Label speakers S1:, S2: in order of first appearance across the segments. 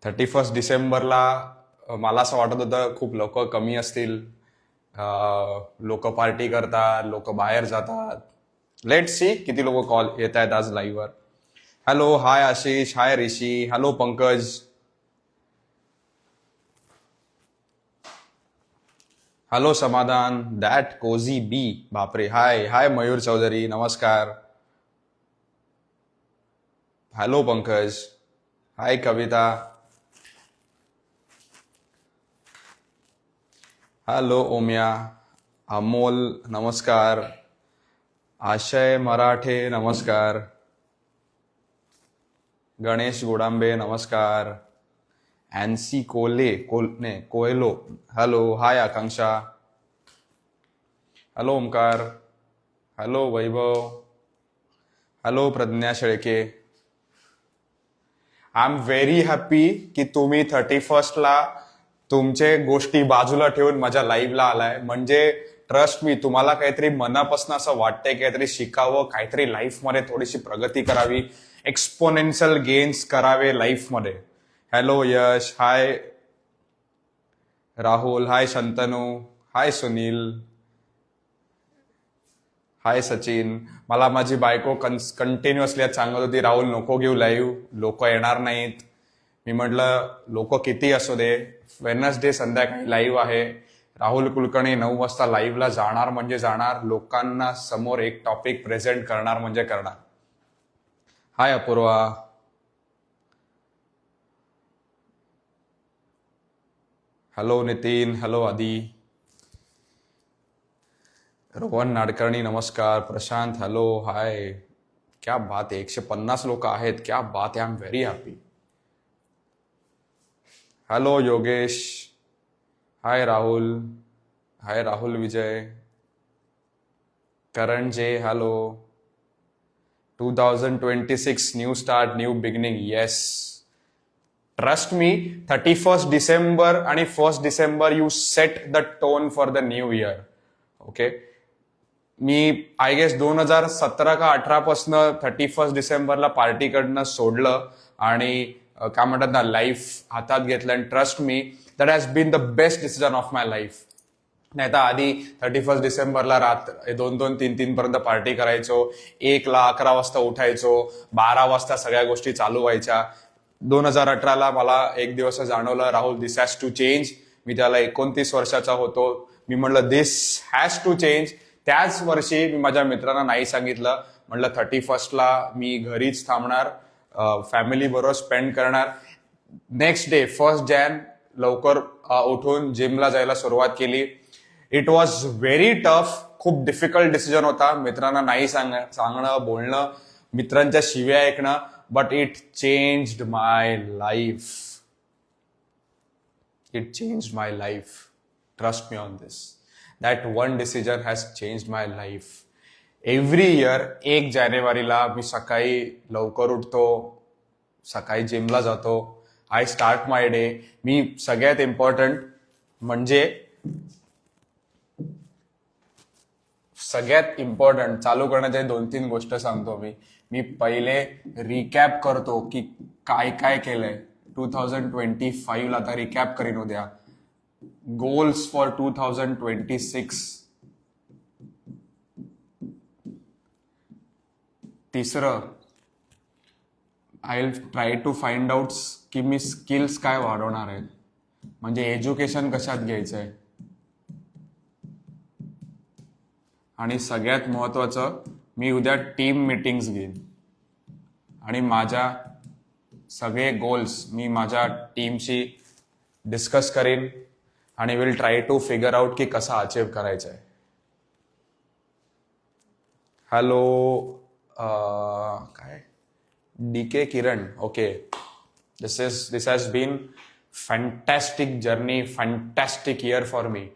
S1: 31 डिसेंबरला मला असं वाटत होतं खूप लोक कमी असतील. लोक पार्टी करतात, लोक बाहेर जातात. लेट सी किती लोक कॉल येत आहेत आज लाईव्हवर. Hello, hi Ashish, hi Rishi, hello Pankaj, hello Samadhan, that cozy B, बापरे, हाय हाय मयूर चौधरी, नमस्कार. Hello Pankaj, hi Kavita, hello Omya, Amol नमस्कार, आशय मराठे नमस्कार, गणेश गोडांबे नमस्कार, Ancy Coelho, hello, hi Akanksha, hello Omkar, hello Vaibhav, hello Pradnya Shelke. I am very happy की तुम्ही 31ला तुमचे गोष्टी बाजूला ठेवून माझ्या लाईव्हला आलाय. म्हणजे ट्रस्ट मी, तुम्हाला काहीतरी मनापासून असं वाटतंय, काहीतरी शिकावं, काहीतरी लाईफमध्ये थोडीशी प्रगती करावी, एक्सपोनेन्शियल गेन्स करावे लाईफमध्ये. हॅलो यश, हाय राहुल, हाय शंतनू, हाय सुनील, हाय सचिन. मला माझी बायको कंटिन्युअसली सांगत होती, राहुल नको घेऊ लाईव्ह, लोक येणार नाहीत. मी म्हटलं लोक किती असू दे, वेडनेसडे संध्याकाळी लाईव्ह आहे. राहुल कुलकर्णी 9 वाजता लाईव्हला जाणार म्हणजे जाणार, लोकांना समोर एक टॉपिक प्रेझेंट करणार म्हणजे करणार. हाय अपूर्वा, हॅलो नितीन, हॅलो आदी, रोहन नाडकर्णी नमस्कार, प्रशांत हॅलो, हाय. क्या बात आहे, 150 लोक आहेत, क्या बात आहे, I am very happy. Hello Yogesh, hi Rahul, hi Rahul Vijay, Karan जे, hello. 2026 new start, new beginning, yes. Trust me, 31 December आणि 1 December you set the tone for the new year. Okay, मी आय गेस 2017 का 18 पासन 31 डिसेंबरला पार्टी कडनं सोडलं आणि काय म्हणतात ना, लाईफ हातात घेतलं. And trust me, that has been the best decision of my life. नाही तर आधी 31 डिसेंबरला रात 2-2, 3-3 पर्यंत पार्टी करायचो, 1ला 11 वाजता उठायचो, 12 वाजता सगळ्या गोष्टी चालू व्हायच्या. 2018ला मला एक दिवस जाणवलं, राहुल दिस हॅज टू चेंज. मी त्याला 29 वर्षाचा होतो. मी म्हटलं दिस हॅज टू चेंज. त्याच वर्षी मी माझ्या मित्रांना नाही सांगितलं, म्हटलं 31ला मी घरीच थांबणार, फॅमिली बरोबर स्पेंड करणार. नेक्स्ट डे 1 जॅन लवकर उठून जिमला जायला सुरुवात केली. इट वॉज व्हेरी टफ, खूप डिफिकल्ट डिसिजन होता. मित्रांना नाही सांगणं, बोलणं, मित्रांच्या शिव्या ऐकणं, but it changed my life. It changed my life. Trust me on this. That one decision has changed my life. Every year 1 जानेवारीला मी सकाळी लवकर उठतो, सकाळी जिमला जातो, आय स्टार्ट माय डे. मी सगळ्यात इम्पॉर्टंट म्हणजे चालू करण्याच्या 2-3 गोष्ट सांगतो मी. मी पहिले रिकॅप करतो की काय काय केलंय 2025ला. आता रिकॅप करीन उद्या. Goals for 2026. तिसरं, I will try to find out की मी स्किल्स काय वाढवणार आहे, म्हणजे एज्युकेशन कशात घ्यायचंय. आणि सगळ्यात महत्वाचं, मी उद्या टीम मीटिंग्स घेईन आणि माझ्या सगळे गोल्स मी माझ्या टीमशी डिस्कस करीन आणि will try to figure out की कसा अचीव्ह करायचा आहे. हॅलो काय DK Kiran, okay. This has been fantastic journey, fantastic year for me.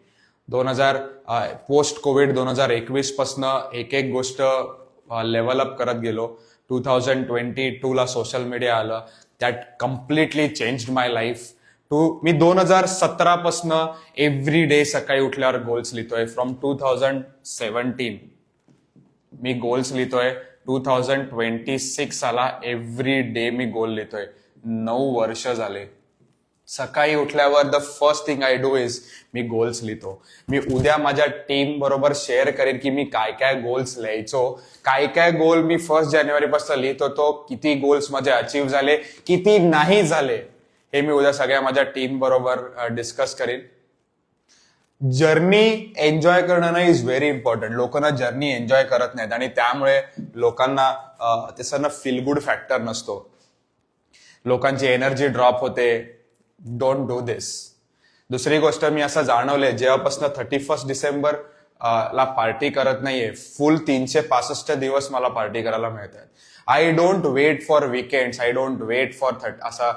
S1: Post covid 2021 पासन एक एक गोष्ट लेवल अप करत गेलो. 2022ला सोशल मीडिया आलं, that completely changed my life. मी 2017 पासन एव्हरी डे सकाळी उठल्यावर गोल्स लिहितोय. फ्रॉम 2017 मी गोल्स लिहितोय. 2026 आला, एव्हरी डे मी गोल लिहितोय. 9 वर्ष झाले. सकाळी उठल्यावर the first thing I do is me goals लिहितो. मी उद्या माझ्या टीम बरोबर शेअर करेन की मी काय काय गोल्स लिहायचो, काय काय गोल मी 1 जानेवारीपासून लिहित होतो, किती गोल्स माझे अचीव्ह झाले, किती नाही झाले, हे मी उद्या सगळ्या माझ्या टीम बरोबर डिस्कस करेन. जर्नी एन्जॉय करणं इज व्हेरी इम्पॉर्टंट. लोकांना जर्नी एन्जॉय करत नाहीत आणि त्यामुळे लोकांना त्याचा फील गुड फॅक्टर नसतो. लोकांची एनर्जी ड्रॉप होते. डोंट डू दिस. दुसरी गोष्ट मी असं जाणवलंय, जेव्हापासून 31 डिसेंबर ला पार्टी करत नाहीये, फुल 365 दिवस मला पार्टी करायला मिळतात. I don't wait for weekends, I don't wait for असा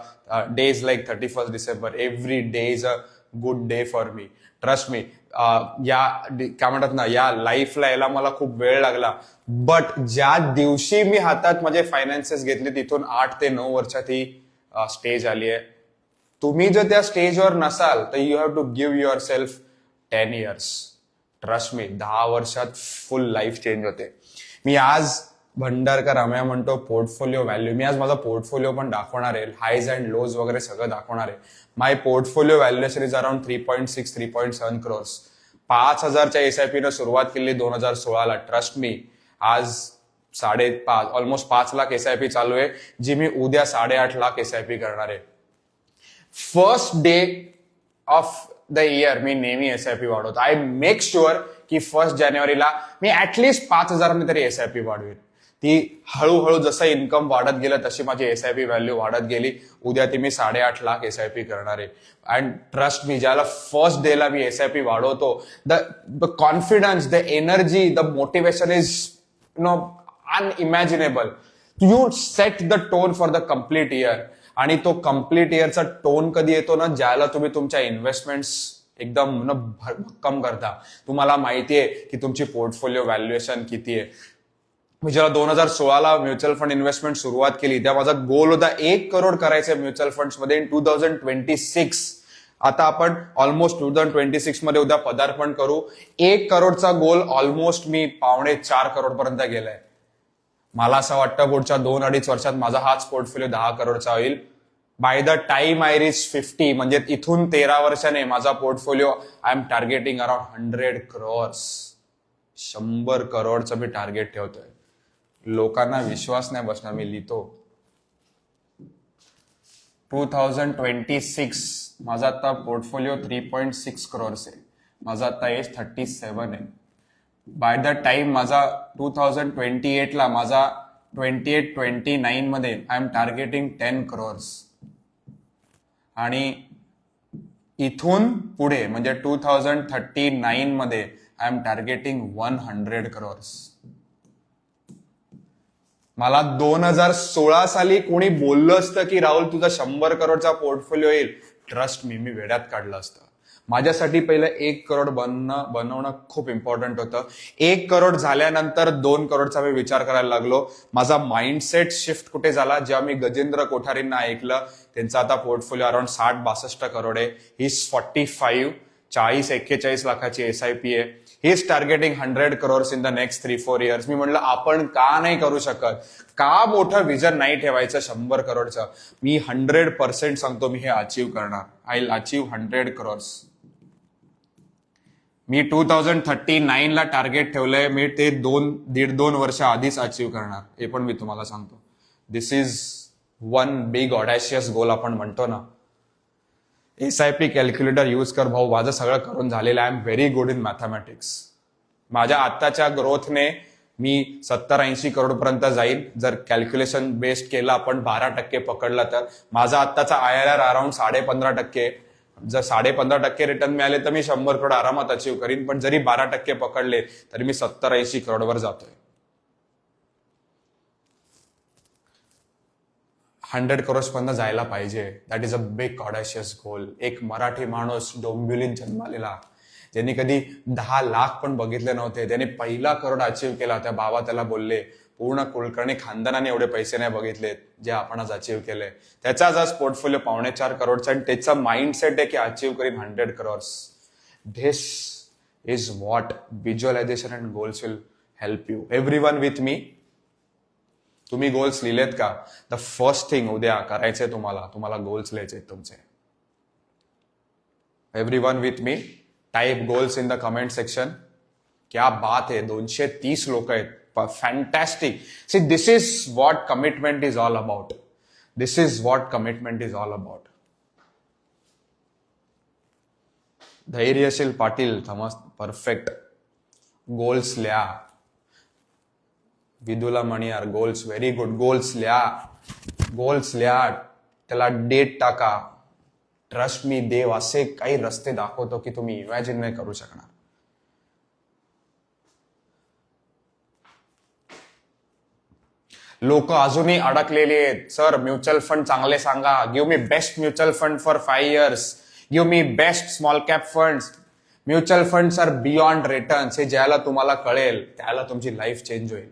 S1: days like 31 December. Every day is a good day for me. Trust me. काय म्हणतात ना, या लाईफला यायला मला खूप वेळ लागला, बट ज्या दिवशी मी हातात माझे फायनान्सेस घेतले तिथून 8 ते 9 वर्षात ही स्टेज आली आहे. तुम्ही जर त्या स्टेजवर नसाल तर you have to give yourself 10 years. Trust me, 10 वर्षात फुल लाईफ चेंज होते. मी आज भंडारकर रामया म्हणतो पोर्टफोलिओ व्हॅल्यू. मी आज माझा पोर्टफोलिओ पण दाखवणार आहे, हायज अँड लोज वगैरे सगळं दाखवणार आहे. My portfolio valuation is around 3.6 3.7 crores. 5,000च्या एसआयपी न सुरुवात केली 2016ला. ट्रस्ट मी, आज 5.5 ऑलमोस्ट 5 लाख एसआयपी चालू आहे, जी मी उद्या 8.5 लाख एसआयपी करणार आहे. First day of the year मी नेहमी एसआयपी वाढवतो. आय मेक शुअर की 1 जानेवारीला मी ऍटलीस्ट 5,000 तरी एसआयपी वाढवेन. ती हळूहळू जसं इन्कम वाढत गेलं तशी माझी एसआयपी व्हॅल्यू वाढत गेली. उद्या ती मी 8.5 लाख एसआयपी करणार आहे. अँड ट्रस्ट मी, ज्याला फर्स्ट डेला मी एसआयपी वाढवतो, the confidence, the energy, the motivation is unimaginable. You set the tone for the complete year. आणि तो कम्प्लीट इयरचा टोन कधी येतो ना, ज्याला तुम्ही तुमच्या इन्व्हेस्टमेंट्स एकदम भक्कम करता. तुम्हाला माहितीये की तुमची पोर्टफोलिओ व्हॅल्युएशन किती आहे. मी जेव्हा 2016ला म्युच्युअल फंड इन्व्हेस्टमेंट सुरुवात केली, तेव्हा माझा गोल होता 1 करोड करायचे म्युच्युअल फंड्स मध्ये इन 2026. आता आपण ऑलमोस्ट 2026 मध्ये उद्या पदार्पण करू. 1 करोडचा गोल ऑलमोस्ट मी 4.5 करोड पर्यंत गेलाय. मला असं वाटतं पुढच्या 2-2.5 वर्षात माझा हाच पोर्टफोलिओ 10 करोडचा होईल. By the time I reach 50, म्हणजे इथून 13 वर्षाने माझा portfolio I am targeting around 100 crores. 100 करोडचं मी टार्गेट ठेवतोय. लोकांना विश्वास नाही बसणार. मी लिहितो 2026 माझा आता पोर्टफोलिओ 3.6 crores आहे. माझा आता एज 37 आहे. बाय द टाइम माझा 2028ला माझा 28-29 मध्ये आय एम टार्गेटिंग 10 crores. आणि इथून पुढे म्हणजे 2039 मध्ये आय एम टार्गेटिंग 100 crores. मला 2016 साली कोणी बोललं असतं की राहुल तुझा 100 करोडचा पोर्टफोलिओ येईल, ट्रस्ट मी वेड्यात काढलं असतं. माझ्यासाठी पहिलं 1 करोड बनवणं खूप इम्पॉर्टंट होतं. 1 करोड झाल्यानंतर 2 करोडचा मी विचार करायला लागलो. माझा माइंडसेट शिफ्ट कुठे झाला, जेव्हा मी गजेंद्र कोठारींना ऐकलं. त्यांचा आता पोर्टफोलिओ अराउंड 60-62 करोड आहे. ही 45 40-41 लाखाची एसआयपी आहे. He is targeting 100 crores in the next 3-4 years. मी म्हणलं आपण का नाही करू शकत, का मोठं विजन नाही ठेवायचं 100 करोडचं. मी 100% सांगतो मी हे अचीव्ह करणार. I will achieve 100 crores. मी 2039ला टार्गेट ठेवलंय. मी ते 1.5-2 वर्ष आधीच अचीव्ह करणार, हे पण मी तुम्हाला सांगतो. दिस इज वन बिग ऑडॅशियस गोल आपण म्हणतो ना. एसआयपी कॅल्क्युलेटर यूज कर भाऊ. माझं सगळं करून झालेलं आहे. I am very good in mathematics. माझ्या आत्ताच्या ग्रोथने मी 70-80 करोड पर्यंत जाईल. जर कॅल्क्युलेशन बेस्ड केलं आपण 12% पकडला तर माझा आत्ताचा IRR अराउंड 15.5%. जर 15.5% रिटर्न मिळाले तर मी 100 करोड आरामात अचीव्ह करीन. पण जरी 12% पकडले तरी मी 70-80 करोडवर जातोय. 100 crores पर्यंत जायला पाहिजे. That is a big audacious गोल. एक मराठी माणूस डोंबिवलीत जन्मालेला, ज्यांनी कधी 10 लाख पण बघितले नव्हते, त्याने पहिला करोड अचीव्ह केला. त्या बाबा त्याला बोलले पूर्ण कुलकर्णी खानदानाने एवढे पैसे नाही बघितलेत जे आपण आज अचीव्ह केले. त्याचाच आज पोर्टफोलिओ 4.5 करोडचा आणि त्याचा माइंडसेट आहे की अचीव्ह करीन 100 crores. This is what visualisation and goals will help you. Everyone with me. तुम्ही गोल्स लिहिलेत का? द फर्स्ट थिंग उद्या करायचंय तुम्हाला गोल्स लिहायचे तुमचे. Everyone with me, type goals in the comment section. क्या बात है, 230 लोक आहेत, fantastic. See, this is what commitment is all about. This is what commitment is all about. Dhairyashil Patil, थमस, परफेक्ट. गोल्स लिहा. Vidula Maniyar, goals, very good. Goals लिहा, goals लिहा, त्याला डेट टाका. ट्रस्ट मी, देव असे काही रस्ते दाखवतो की तुम्ही इमॅजिन नाही करू शकणार. लोक अजूनही अडकलेले आहेत. सर, म्युच्युअल फंड चांगले सांगा. Give me best mutual fund for 5 years. Give me best small cap funds. Mutual funds are beyond returns. हे ज्याला तुम्हाला कळेल त्याला तुमची लाईफ चेंज होईल.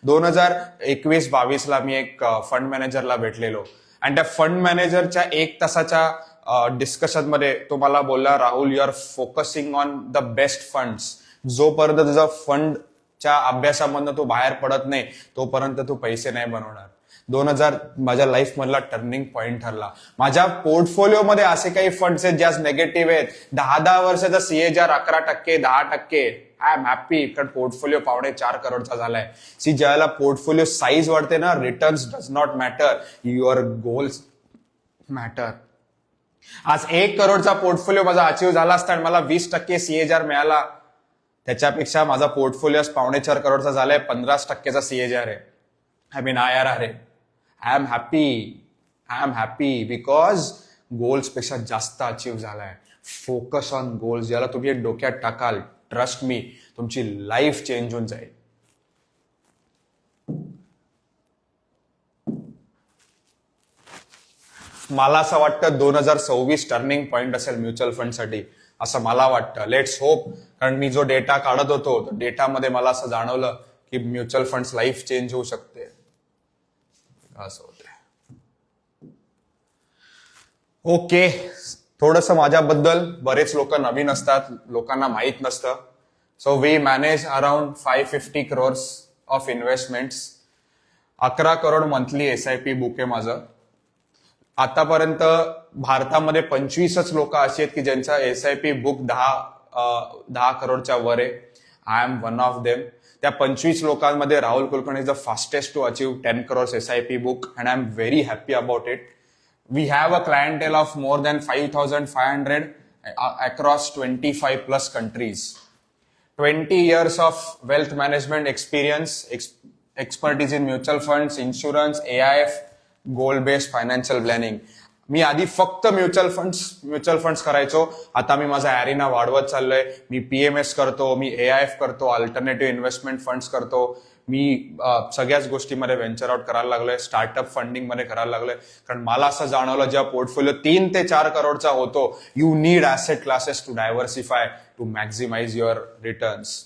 S1: 2021-22 मी एक फंड मॅनेजरला भेटलेलो आणि त्या फंड मॅनेजरच्या 1 तासाच्या डिस्कशन मध्ये तो मला बोलला, Rahul, you are focusing on the best funds. जोपर्यंत तुझा फंडच्या अभ्यासामधनं तू बाहेर पडत नाही तोपर्यंत तू पैसे नाही बनवणार. 2000 माझ्या लाईफ मधला टर्निंग पॉइंट ठरला. माझ्या पोर्टफोलिओमध्ये असे काही फंड्स आहेत ज्या नेगेटिव्ह आहेत. 10 वर्षाचा CAGR 11%, 10%. आय एम हॅपी, कारण पोर्टफोलिओ 4.5 करोडचा झालाय. सी, ज्याला पोर्टफोलिओ साईज वाढते ना, returns does not matter, your goals matter. आज 1 करोडचा पोर्टफोलिओ माझा अचीव्ह झाला असता आणि मला 20% CAGR मिळाला, त्याच्यापेक्षा माझा पोर्टफोलिओ 4.5 करोडचा झालाय, 15% CAGR आहे. आय मीन IRR आहे. I am happy because goals पेक्षा जास्त अचीव्ह झालाय. Focus on goals. ज्याला तुम्ही एक डोक्यात टाकाल, ट्रस्ट मी, तुमची लाईफ चेंज होऊन जाईल. मला असं वाटतं 2026 टर्निंग पॉइंट असेल म्युच्युअल फंडसाठी, असं मला वाटतं. Let's hope. कारण मी जो डेटा काढत होतो, तो डेटामध्ये मला असं जाणवलं की म्युच्युअल फंड्स लाईफ चेंज होऊ शकते. असं होते. ओके, थोडंसं माझ्याबद्दल. बरेच लोक नवीन असतात, लोकांना माहीत नसतं. So we manage around 550 crores of investments. 11 crore monthly SIP book आहे माझं. आतापर्यंत भारतामध्ये 25च लोक अशी आहेत की ज्यांचा SIP बुक 10 करोडच्या वर आहे. I am one of them. त्या 25 लोकांमध्ये Rahul Kulkarni is the fastest to achieve 10 crores SIP book and I am very happy about it. We have a clientele of more than 5,500 across 25+ countries. 20 years of wealth management experience, expertise in mutual funds, insurance, AIF, goal-based financial planning. मी आधी फक्त mutual funds करायचो. आता मी माझा ॲरिना वाढवत चाललोय. मी PMS करतो, मी AIF करतो, alternative investment funds करतो. मी सगळ्याच गोष्टीमध्ये व्हेंचर आउट करायला लागलोय, स्टार्टअप फंडिंग मध्ये करायला लागलोय. कारण मला असं जाणवलं, जेव्हा पोर्टफोलिओ 3 ते 4 करोडचा होतो, you need asset classes to diversify to maximize your returns.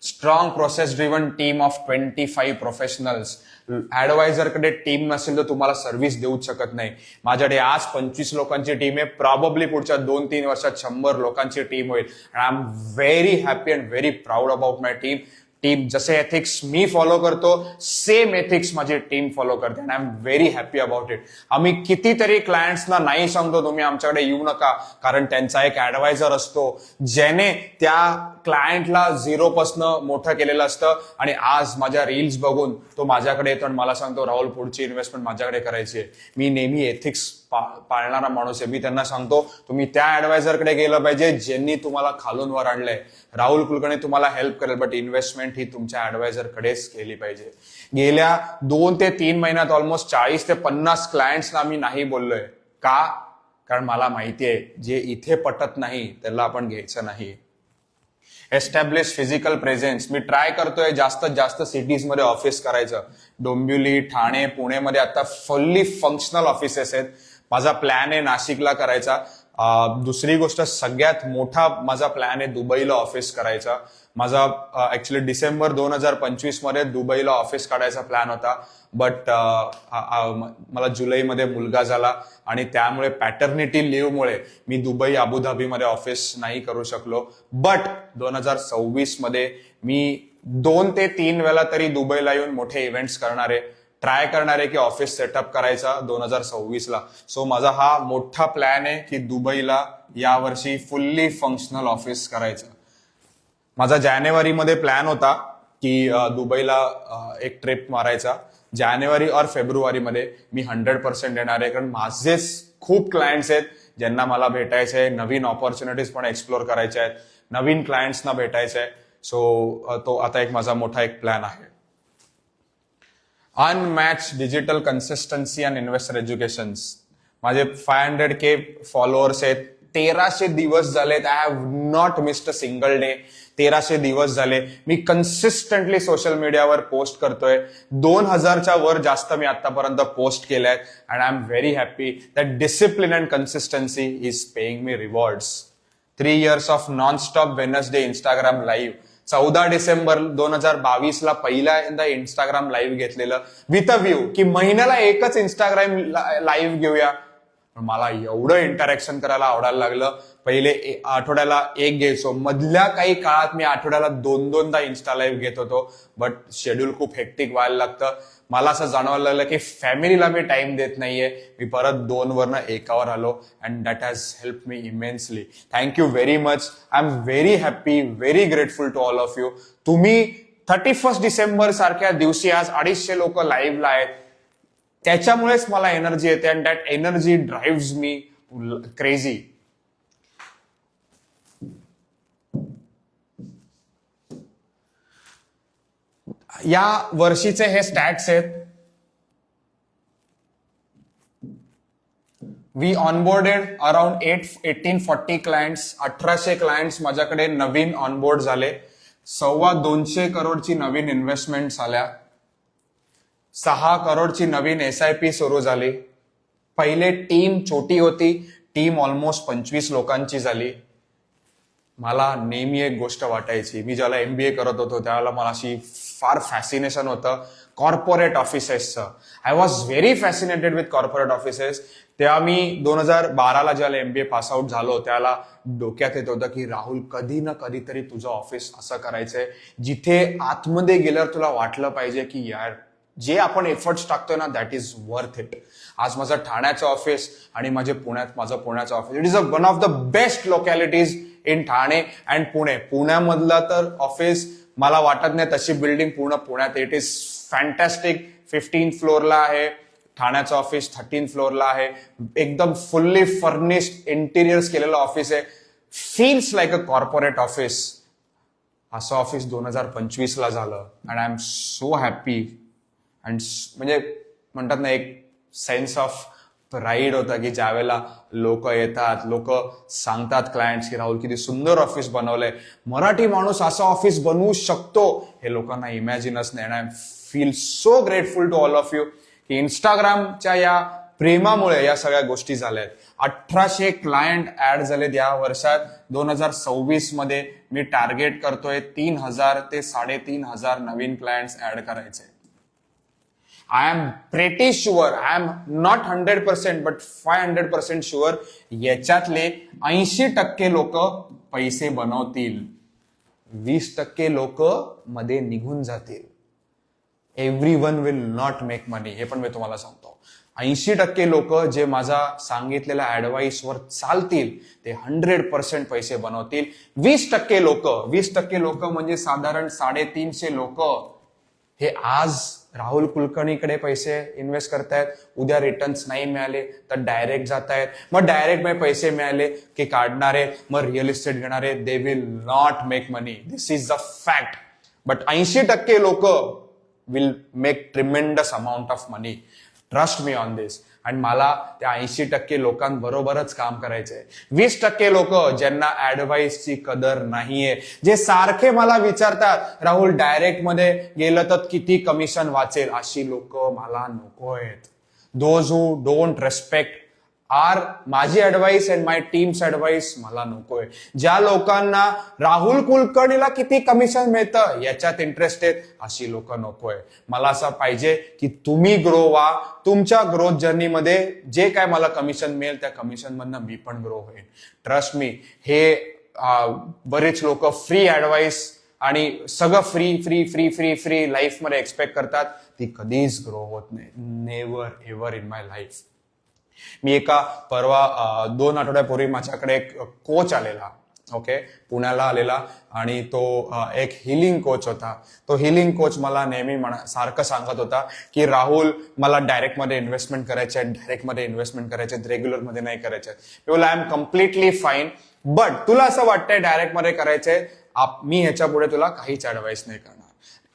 S1: Strong process driven team of 25 professionals. ऍडवायझरकडे टीम नसेल तर तुम्हाला सर्व्हिस देऊच शकत नाही. माझ्याकडे आज 25 लोकांची टीम आहे. प्रॉबब्ली पुढच्या 2-3 वर्षात 100 लोकांची टीम होईल. I am very happy and very proud about my team. जसे एथिक्स मी फॉलो करतो, सेम एथिक्स माझी टीम फॉलो करते. And I am very happy about it. आम्ही कितीतरी क्लायंट्सना नाही सांगतो तुम्ही आमच्याकडे येऊ नका, कारण त्यांचा एक ऍडवायझर असतो ज्याने त्या क्लायंटला 0 पासनं मोठं केलेलं असतं. आणि आज माझ्या रील्स बघून तो माझ्याकडे येतो आणि मला सांगतो, राहुल, पुढची इन्व्हेस्टमेंट माझ्याकडे करायची आहे. मी नेहमी एथिक्स पाळणारा माणूस आहे. मी त्यांना सांगतो, तुम्ही त्या ऍडवायझरकडे गेलं पाहिजे ज्यांनी तुम्हाला खालून वर आणलंय. राहुल कुलकर्णी तुम्हाला हेल्प करेल, बट इन्व्हेस्टमेंट ही तुमच्या ऍडवायझरकडेच केली पाहिजे. गेल्या 2 ते 3 महिन्यात ऑलमोस्ट 40 ते 50 क्लायंट्सना मी नाही बोललोय. का? कारण मला माहिती आहे, जे इथे पटत नाही त्याला आपण घ्यायचं नाही. Establish physical presence. मी ट्राय करतोय जास्तीत जास्त सिटीजमध्ये ऑफिस करायचं. डोंबिवली, ठाणे, पुणेमध्ये आता फुल्ली फंक्शनल ऑफिसेस आहेत. माझा प्लॅन आहे नाशिकला करायचा. दुसरी गोष्ट, सगळ्यात मोठा माझा प्लॅन आहे दुबईला ऑफिस करायचा. माझा ऍक्च्युली डिसेंबर 2025 मध्ये दुबईला ऑफिस काढायचा प्लॅन होता. बट मला जुलैमध्ये मुलगा झाला आणि त्यामुळे पॅटर्निटी लिव्हमुळे मी दुबई, अबुधाबीमध्ये ऑफिस नाही करू शकलो. बट 2026 मध्ये मी 2 ते 3 वेळा तरी दुबईला येऊन मोठे इव्हेंट्स करणार आहे. ट्राय करणार आहे की ऑफिस सेटअप करायचा 2026ला. सो माझा हा मोठा प्लॅन आहे की दुबईला यावर्षी फुल्ली फंक्शनल ऑफिस करायचं. माझा जानेवारीमध्ये प्लॅन होता की दुबईला एक ट्रिप मारायचा. जानेवारी और फेब्रुवारीमध्ये मी 100% येणार आहे, कारण माझेच खूप क्लायंट्स आहेत ज्यांना मला भेटायचे आहे, नवीन ऑपॉर्च्युनिटीज पण एक्सप्लोर करायचे आहेत, नवीन क्लायंट्सना भेटायचे आहे. सो तो आता एक माझा मोठा एक प्लॅन आहे. Unmatched digital consistency and investor education. माझे 500K फॉलोअर्स आहेत. 1300 दिवस झालेत. I have not missed a single day. 1300 दिवस झाले मी कन्सिस्टंटली सोशल मीडियावर पोस्ट करतोय. 2000च्या वर जास्त मी आतापर्यंत पोस्ट केल्यात. And I am very happy that discipline and consistency is paying me rewards. 3 years of non stop Wednesday Instagram live. 14 December 2022ला पहिल्यांदा इंस्टाग्राम लाईव्ह घेतलेलं विथ अ व्ह्यू की महिन्याला एकच इंस्टाग्राम लाईव्ह घेऊया. मला एवढं इंटरॅक्शन करायला आवडायला लागलं. पहिले आठवड्याला एक घ्यायचो, मधल्या काही काळात मी आठवड्याला 2-2दा इन्स्टा लाईव्ह घेत होतो. बट शेड्यूल खूप हेक्टिक व्हायला लागतं. मला असं जाणवायला लागलं की फॅमिलीला मी टाइम देत नाहीये. मी परत 2वरनं 1वर आलो and that has help me immensely. Thank you very much. I am very happy, very grateful to all of you. तुम्ही 31 डिसेंबर सारख्या दिवशी आज 250 लोक लाईव्हला आहेत. त्याच्यामुळेच मला एनर्जी येते and that energy drives me crazy. या वर्षीचे हे स्टॅट्स आहेत. We onboarded around 1840 clients. 1800 clients माझ्याकडे नवीन ऑनबोर्ड झाले. 250 करोडची नवीन इन्व्हेस्टमेंट आल्या. 6 करोडची नवीन SIP सुरू झाली. पहिले टीम छोटी होती, टीम ऑलमोस्ट 25 लोकांची झाली. मला नेहमी एक गोष्ट वाटायची, मी ज्याला MBA करत होतो त्यावेळेला मला अशी फार फॅसिनेशन होतं कॉर्पोरेट ऑफिसेसचं. I was very fascinated with corporate offices. तेव्हा मी 2012ला ज्याला MBA पास आउट झालो त्याला डोक्यात येत होतं की राहुल कधी ना कधीतरी तुझं ऑफिस असं करायचंय जिथे आतमध्ये गेल्यावर तुला वाटलं पाहिजे की यार जे आपण एफर्ट्स टाकतोय ना दॅट इज वर्थ इट. आज माझं ठाण्याचं ऑफिस आणि माझं पुण्याचं office, it is one of the best localities in Thane and Pune. पुण्यामधलं तर ऑफिस मला वाटत नाही तशी बिल्डिंग पूर्ण पुण्यात. It is fantastic. 15th फ्लोअरला आहे. ठाण्याचं ऑफिस 13th फ्लोअरला आहे. एकदम फुल्ली फर्निश्ड इंटिरियर्स केलेलं ऑफिस आहे. Feels like a corporate office. असं ऑफिस 2025ला झालं and I am so happy. And म्हणजे म्हणतात ना एक सेन्स ऑफ प्राईड होता की ज्यावेळेला लोक येतात, लोक सांगतात क्लायंट्स की राहुल किती सुंदर ऑफिस बनवलंय, मराठी माणूस असं ऑफिस बनवू शकतो, हे लोकांना इमॅजिनच नाही. And I feel so grateful to all of you की इंस्टाग्रामच्या या प्रेमामुळे या सगळ्या गोष्टी झाल्या आहेत. 1800 क्लायंट ऍड झालेत या वर्षात. 2026 मध्ये मी टार्गेट करतोय 3000 ते 3500 नवीन क्लायंट्स ऍड करायचे. I am pretty sure, I am not 100% but 500% sure याच्यातले 80% लोक पैसे बनवतील, 20% लोक मध्ये निघून जातील. Everyone will not make money, हे पण मी तुम्हाला सांगतो. 80% लोक जे माझा सांगितलेल्या ऍडवाइसवर चालतील ते 100% पैसे बनवतील. 20% लोक म्हणजे साधारण 350 लोक हे आज राहुल कुलकर्णीकडे पैसे इन्व्हेस्ट करतायत. उद्या रिटर्न्स नाही मिळाले तर डायरेक्ट जात आहेत. मग डायरेक्ट पैसे मिळाले की काढणारे, मग रिअल इस्टेट घेणारे, they will not make money. This is the fact. But 80% लोक will make tremendous amount of money. Trust me on this. आणि मला त्या 80% लोकांबरोबरच काम करायचंय. 20% लोक ज्यांना ऍडवाइसची कदर नाहीये, जे सारखे मला विचारतात राहुल डायरेक्ट मध्ये गेलं तर किती कमिशन वाचेल, अशी लोक मला नको आहेत. दोज हू डोंट रेस्पेक्ट माझी advice and my teams advice मला नकोय. ज्या लोकांना राहुल कुलकर्णीला किती कमिशन मिळतं याच्यात इंटरेस्टेड, अशी लोक नकोय. मला असं पाहिजे की तुम्ही ग्रो व्हा. तुमच्या ग्रोथ जर्नीमध्ये जे काय मला कमिशन मिळेल त्या कमिशन मधनं मी पण ग्रो होईल. Trust me. हे बरेच लोक फ्री ऍडवाइस आणि सगळं free free free free free लाईफमध्ये एक्सपेक्ट करतात, ती कधीच ग्रो होत नाही. Never ever in my life. मी एका परवा 2 आठवड्यापूर्वी माझ्याकडे एक कोच आलेला, ओके, पुण्याला आलेला, आणि तो एक हिलिंग कोच होता. तो हिलिंग कोच मला नेहमी सारखं सांगत होता की राहुल, मला डायरेक्टमध्ये इन्व्हेस्टमेंट करायचे, रेग्युलरमध्ये नाही करायचे. I am completely fine, but तुला असं वाटतंय डायरेक्टमध्ये करायचंय, मी ह्याच्या पुढे तुला काहीच ऍडवाइस नाही करणार.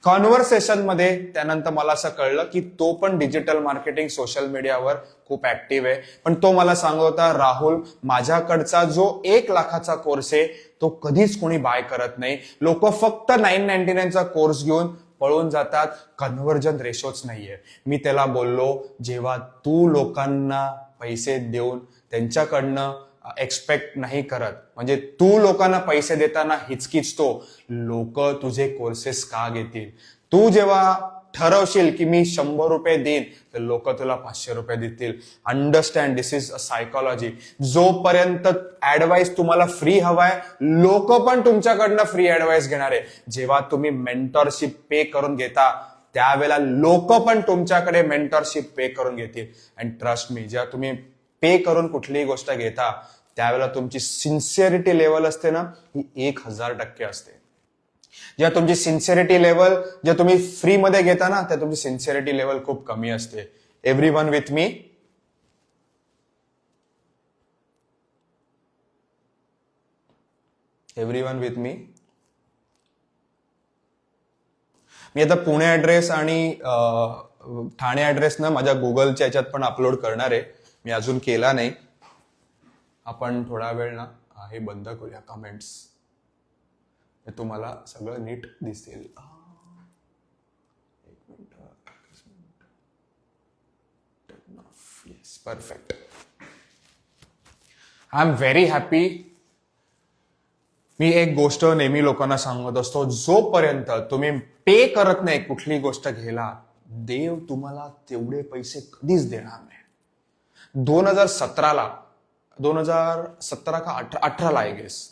S1: कॉन्व्हर्सेशन मध्ये त्यानंतर मला असं कळलं की तो पण डिजिटल मार्केटिंग, सोशल मीडियावर खूप ऍक्टिव्ह आहे. पण तो मला सांगत होता, राहुल, माझ्याकडचा जो 1 लाखाचा कोर्स आहे तो कधीच कोणी बाय करत नाही. लोक फक्त 999चा कोर्स घेऊन पळून जातात, कन्व्हर्जन रेशोच नाहीये. मी त्याला बोललो, जेव्हा तू लोकांना पैसे देऊन त्यांच्याकडनं एक्सपेक्ट नाही करत, म्हणजे तू लोकांना पैसे देताना हिचकिचतो, लोक तुझे कोर्सेस का घेतील? तू जेव्हा ठरवशील की मी 100 रुपये देईन, तर लोक तुला 500 रुपये देतील. Understand, this is a psychology. जोपर्यंत ऍडवाइस तुम्हाला फ्री हवाय, लोक पण तुमच्याकडनं फ्री ऍडवाइस घेणार आहे. जेव्हा तुम्ही मेंटरशिप पे करून घेता, त्यावेळेला लोक पण तुमच्याकडे मेंटरशिप पे करून घेतील. अँड ट्रस्ट मी, जेव्हा तुम्ही पे करून कुठलीही गोष्ट घेता, त्यावेळेला तुमची सिन्सिअरिटी लेवल असते ना, ही 1000% असते. जेव्हा तुमची सिन्सिअरिटी लेवल, जेव्हा तुम्ही फ्री मध्ये घेता ना, त्या तुमची सिन्सिअरिटी लेवल खूप कमी असते. Everyone with me? Everyone with me? मी आता पुणे ऍड्रेस आणि ठाणे ऍड्रेस ना माझ्या गुगलच्या याच्यात पण अपलोड करणार आहे. मी अजून केला नाही. आपण थोडा वेळ ना हे बंद करूया कमेंट्स, तुम्हाला सगळं नीट दिसेल. एक minute. Yes, perfect. I am very happy. मी एक गोष्ट नेहमी लोकांना सांगत असतो, जोपर्यंत तुम्ही पे करत नाही कुठली गोष्ट घ्यायला, देव तुम्हाला तेवढे पैसे कधीच देणार नाही. 2017 का 18ला आय गेस,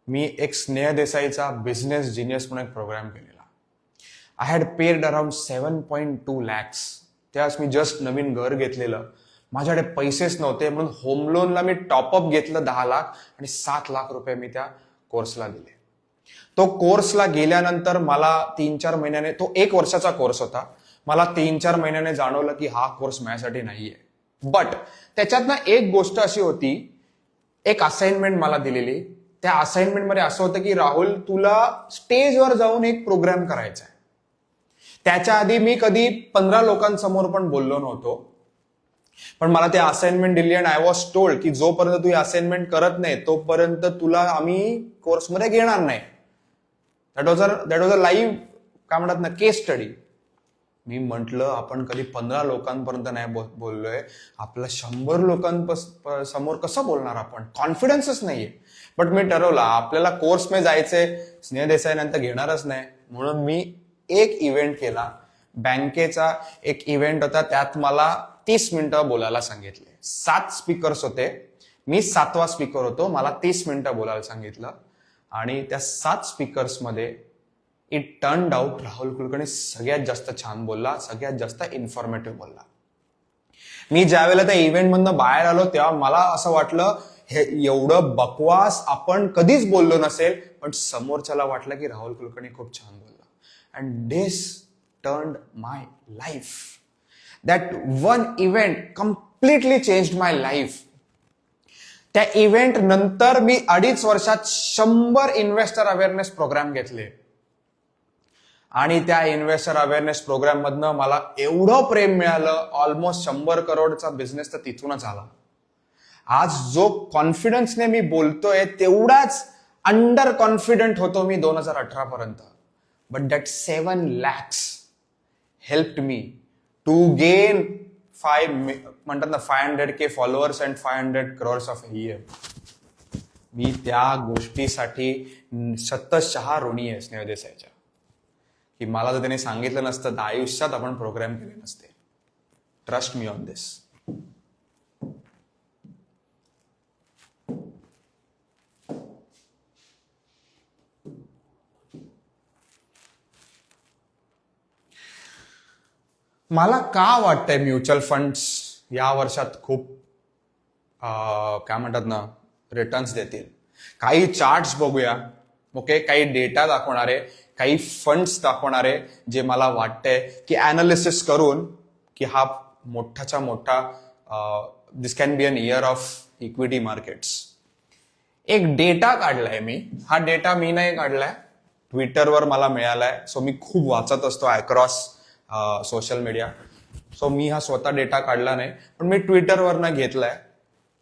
S1: मी एक स्नेह देसाईचा बिझनेस जिनियस म्हणून एक प्रोग्राम केलेला. I had paid around 7.2 lakhs. त्यावेळेस मी जस्ट नवीन घर घेतलेलं, माझ्याकडे पैसेच नव्हते, म्हणून होम लोनला मी टॉपअप घेतलं 10 लाख आणि 7 लाख रुपये मी त्या कोर्सला दिले. तो कोर्सला गेल्यानंतर मला 3-4 महिन्याने, तो 1 वर्षाचा कोर्स होता, मला 3-4 महिन्याने जाणवलं की हा कोर्स माझ्यासाठी नाहीये. बट त्याच्यात ना एक गोष्ट अशी होती, एक असाइनमेंट मला दिलेली. त्या असाइनमेंटमध्ये असं होतं की राहुल, तुला स्टेजवर जाऊन एक प्रोग्राम करायचा आहे. त्याच्या आधी मी कधी 15 लोकांसमोर पण बोललो नव्हतो, पण मला ते असाइनमेंट दिली आणि आय वॉज टोल्ड की जोपर्यंत तू असाइनमेंट करत नाही तोपर्यंत तुला आम्ही कोर्समध्ये घेणार नाही. दॅट वॉज अ लाईव्ह, काय म्हणतात ना, केस स्टडी. मी म्हंटल, आपण कधी 15 लोकांपर्यंत नाही बोललोय, आपल्या 100 लोकांसमोर कसं बोलणार आपण? कॉन्फिडन्सच नाहीये. बट मी ठरवलं, आपल्याला कोर्समध्ये जायचंय, स्नेह देसाई नंतर घेणारच नाही, म्हणून मी एक इव्हेंट केला. बँकेचा एक इव्हेंट होता, त्यात मला 30 मिनिटं बोलायला सांगितले. 7 स्पीकर्स होते, मी 7वा स्पीकर होतो. मला 30 मिनिटं बोलायला सांगितलं आणि त्या 7 स्पीकर्समध्ये it turned out Rahul Kulkarni सगळ्यात जास्त छान बोलला, सगळ्यात जास्त इन्फॉर्मेटिव्ह बोलला. मी ज्यावेळेला त्या इव्हेंट मधनं बाहेर आलो, तेव्हा मला असं वाटलं, हे एवढं बकवास आपण कधीच बोललो नसेल, पण समोरच्याला वाटलं की राहुल कुलकर्णी खूप छान बोलला. And this turned my life. That one event completely changed my life. त्या इव्हेंट नंतर मी 2.5 वर्षात 100 इन्व्हेस्टर अवेअरनेस प्रोग्राम घेतले आणि त्या इन्व्हेस्टर अवेअरनेस प्रोग्राम मधनं मला एवढं प्रेम मिळालं, ऑलमोस्ट 100 करोडचा बिझनेस तर तिथूनच आला. आज जो कॉन्फिडन्सने मी बोलतोय, तेवढाच अंडर कॉन्फिडंट होतो मी 2018 पर्यंत. But that 7 lakhs helped me to gain म्हणतात ना 500K followers and 500 crores of EM. मी त्या गोष्टीसाठी शतशः ऋणी आहे स्नेह देसाईच्या, की मला जर त्याने सांगितलं नसतं तर आयुष्यात आपण प्रोग्राम केले नसते. ट्रस्ट मी ऑन दिस. मला का वाटतंय म्युच्युअल फंड्स या वर्षात खूप काय म्हणतात ना रिटर्न्स देतील. काही चार्ट्स बघूया. ओके, काही डेटा दाखवणारे, काही फंड्स दाखवणारे जे मला वाटतंय की अनालिसिस करून की हा मोठाच्या मोठा this can be an year of equity markets. एक डेटा काढलाय मी. हा डेटा मी नाही काढलाय, ट्विटरवर मला मिळालाय. सो मी खूप वाचत असतो अक्रॉस सोशल मीडिया. सो मी हा स्वतः डेटा काढला नाही, पण मी ट्विटरवरनं घेतलाय.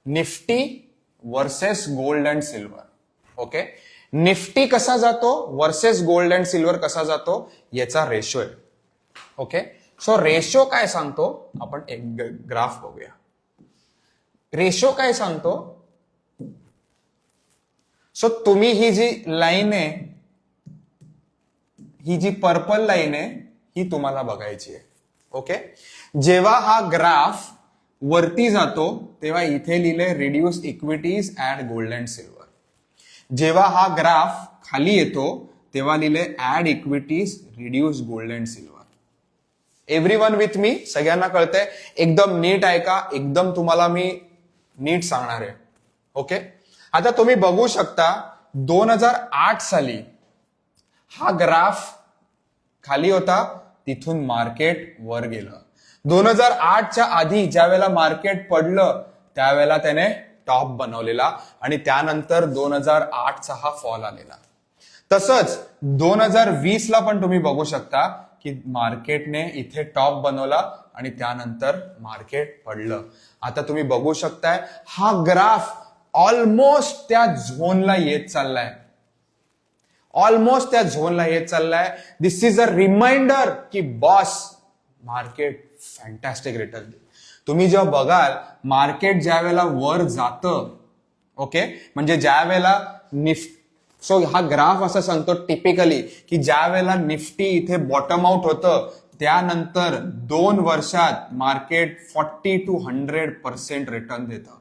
S1: Nifty versus gold and silver. Okay, Nifty कसा जातो वर्सेस गोल्ड अँड सिल्वर कसा जातो याचा रेशो आहे. ओके, सो रेशो काय सांगतो आपण एक ग्राफ बघूया. रेशो काय सांगतो. सो तुम्ही ही जी लाईन आहे, ही जी पर्पल लाईन आहे, ही तुम्हाला बघायची आहे. ओके, जेव्हा हा ग्राफ वरती जातो तेव्हा इथे लिहिले reduce equities add gold and silver. जेव्हा हा ग्राफ खाली येतो तेव्हा लिहिले add equities reduce gold and silver. Everyone with me, सगळ्यांना कळतंय. एकदम नीट आहे का, एकदम तुम्हाला मी नीट सांगणार आहे. ओके, आता तुम्ही बघू शकता 2008 साली हा ग्राफ खाली होता, तिथून मार्केट वर गेलं. 2008च्या आधी ज्या वेळेला मार्केट पडलं त्यावेळेला त्याने टॉप बनवलेला आणि त्यानंतर 2008चा हा फॉल आलेला. तसंच 2020 ला पण तुम्ही बघू शकता की मार्केटने इथे टॉप बनवला आणि त्यानंतर मार्केट पडलं. आता तुम्ही बघू शकताय हा ग्राफ ऑलमोस्ट त्या झोनला येत चाललाय. ऑलमोस्ट त्या झोनला येत चाललाय. दिस इज अ रिमाइंडर की बॉस मार्केट फॅन्टॅस्टिक रिटर्न. तुम्ही जेव्हा बघाल मार्केट ज्या वेळेला वर जातं, ओके, म्हणजे ज्या वेळेला सो हा ग्राफ असं सांगतो टिपिकली की ज्या वेळेला निफ्टी इथे बॉटम आउट होतं त्यानंतर 2 वर्षात मार्केट 40 to 100% रिटर्न देतं.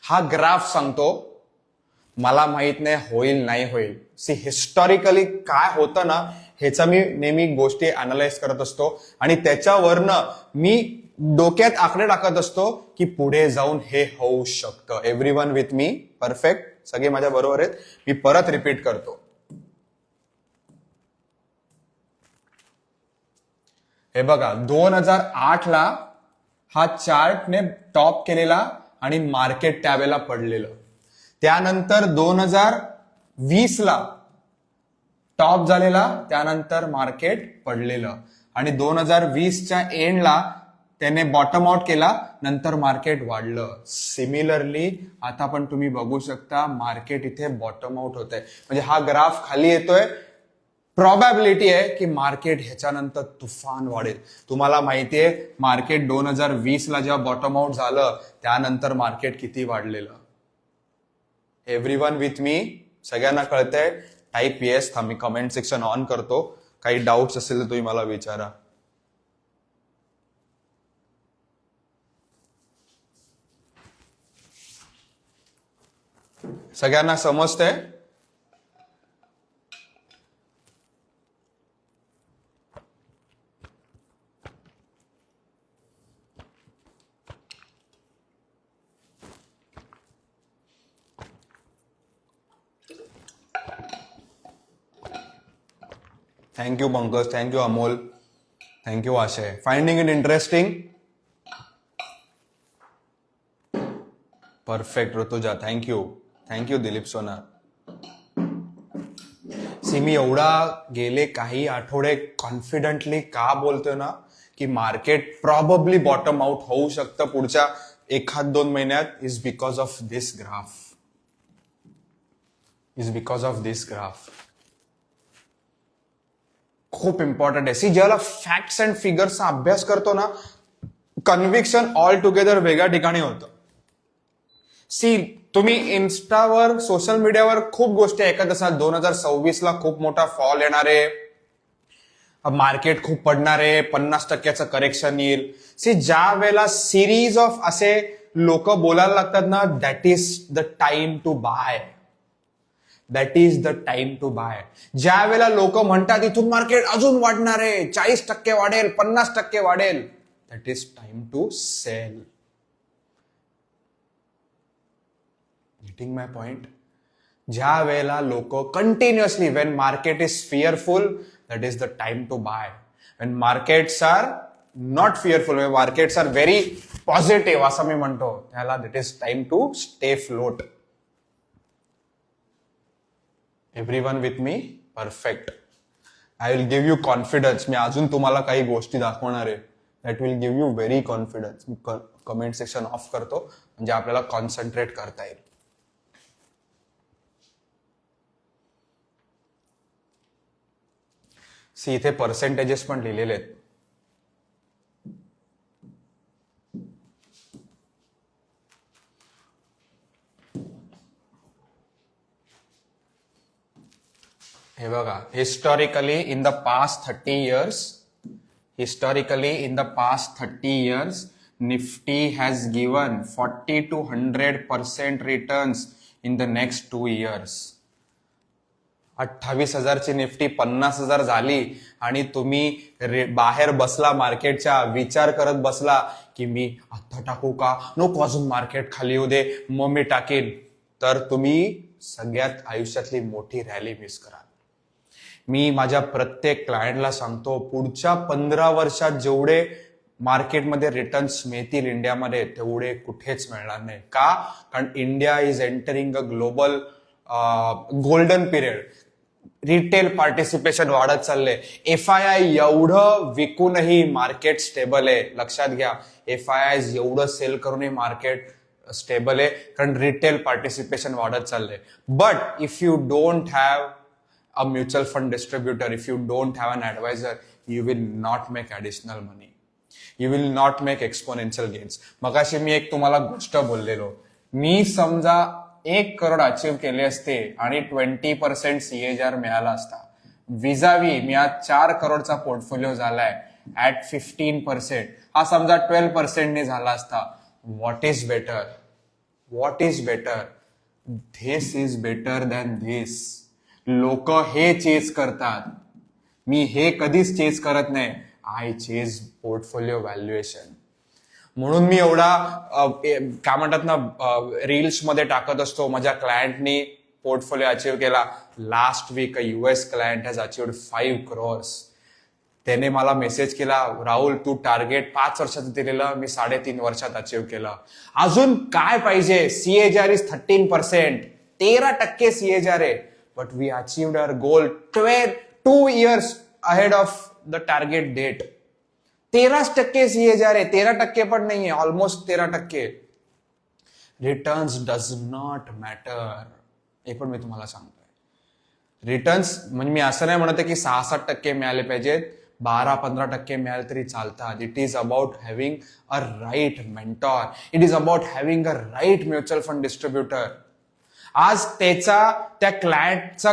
S1: हा ग्राफ सांगतो. मला माहित नाही होईल नाही होईल. सी हिस्टॉरिकली काय होतं ना ह्याचा मी नेहमी गोष्टी अनालाइज करत असतो आणि त्याच्यावरनं मी डोक्यात आकडे टाकत असतो की पुढे जाऊन हे होऊ शकतं. एव्हरीवन विथ मी, परफेक्ट, सगळे माझ्या बरोबर आहेत. मी परत रिपीट करतो. हे बघा 2008 ला हा चार्टने टॉप केलेला आणि मार्केट त्यावेळेला पडलेलं. त्यानंतर 2020 ला टॉप झालेला, त्यानंतर मार्केट पडलेलं आणि 2020च्या एंडला त्याने बॉटम आउट केला, नंतर मार्केट वाढलं. सिमिलरली आता पण तुम्ही बघू शकता मार्केट इथे बॉटम आउट होत आहे. म्हणजे हा ग्राफ खाली येतोय, प्रॉबॅबिलिटी आहे की मार्केट ह्याच्यानंतर तुफान वाढेल. तुम्हाला माहितीये मार्केट 2020 ला जेव्हा बॉटम आउट झालं त्यानंतर मार्केट किती वाढलेलं. एव्हरीवन विथ मी, सगळ्यांना कळतंय. Type yes. Me comment section on करतो. काही डाऊट्स असेल तर तुम्ही मला विचारा. सगळ्यांना समजतंय. Thank you Pankaj, thank you Amol, thank you Ashay. Finding it interesting. Perfect Rutuja, thank you. Thank you Dilip Sonar. मी एवढा गेले काही आठवडे कॉन्फिडेंटली का बोलतोय ना की मार्केट प्रॉबब्ली बॉटम आउट होऊ शकतं पुढच्या 1-2 महिन्यात, is because of this graph. खूप इम्पॉर्टंट आहे. सी ज्याला फॅक्ट्स अँड फिगर्सचा अभ्यास करतो ना, कन्व्हिक्शन ऑल टुगेदर वेगळ्या ठिकाणी होतं. सी तुम्ही इन्स्टावर, सोशल मीडियावर खूप गोष्टी ऐकत असाल. 2026 ला खूप मोठा फॉल येणार आहे, मार्केट खूप पडणार आहे, 50% करेक्शन येईल. सी ज्या वेळेला सिरीज ऑफ असे लोक बोलायला लागतात ना, that is the time to buy. That is the time to buy. ज्या वेळेला लोक म्हणतात इथून मार्केट अजून वाढणार आहे, 40% वाढेल, 50% वाढेल, that is time to sell. Getting my point? ज्या वेळेला लोक continuously, when market is fearful, that is the time to buy. When markets are not fearful, markets are very positive असं मी म्हणतो, त्याला that is time to stay float. Everyone with me? Perfect. I will give you confidence. मी अजून तुम्हाला काही गोष्टी दाखवणार आहे that will give you very confidence. मी कमेंट सेक्शन ऑफ करतो म्हणजे आपल्याला कॉन्सन्ट्रेट करता येईल. सी इथे पर्सेंटेजेस पण लिहिलेले आहेत. हे बघा, historically in the past 30 years, Nifty has given 40 to 100% returns in the next 2 years. 28,000ची Nifty 50,000 झाली आणि तुम्ही बाहेर बसला मार्केटच्या, विचार करत बसला की मी आता टाकू का, नको अजून मार्केट खाली येऊ दे मग मी टाकेन, तर तुम्ही सगळ्यात आयुष्यातली मोठी रॅली मिस कराल. मी माझ्या प्रत्येक क्लायंटला सांगतो, पुढच्या 15 वर्षात जेवढे मार्केटमध्ये रिटर्न्स मिळतील इंडियामध्ये तेवढे कुठेच मिळणार नाही. का? कारण India is entering a global golden period. Retail participation वाढत चाललंय. FII एवढं विकूनही मार्केट स्टेबल आहे. लक्षात घ्या, FII एवढं सेल करूनही मार्केट स्टेबल आहे कारण रिटेल पार्टिसिपेशन वाढत चाललंय. But if you don't have a mutual fund distributor, if you don't have an advisor, you will not make additional money. You will not make exponential gains. मगाशी मी एक तुम्हाला गोष्ट बोललेलो, मी समजा 1 करोड अचीव्ह केले असते आणि 20% CAGR मिळाला असता, विजावी मी आज 4 करोडचा पोर्टफोलिओ झालाय ऍट 15%, हा समजा 12% ने झाला असता. What is better? What is better? This is better than this. लोक हे चेज करतात, मी हे कधीच चेज करत नाही. I chase portfolio valuation. म्हणून मी एवढा काय म्हणतात ना, रील्स मध्ये टाकत असतो. माझ्या क्लायंटनी पोर्टफोलिओ अचीव्ह केला. Last week a US client has achieved 5 crores. त्याने मला मेसेज केला, राहुल तू टार्गेट 5 वर्षाचं दिलेलं मी 3.5 वर्षात अचीव्ह केलं, अजून काय पाहिजे? CAGR इज 13%, 13% CAGR आहे. But we achieved our goal 2 years ahead of the target date. 13% CAGR आहे, 13% पण नाहीये, almost 13%. Returns does not matter, हे पण मी तुम्हाला सांगतोय. रिटर्न्स म्हणजे मी असं नाही म्हणत की 6-7% मिळाले पाहिजेत, 12-15% मिळाले तरी चालतात. It is about having a right mentor. It is about having a right mutual fund distributor. आज त्या क्लायंटचा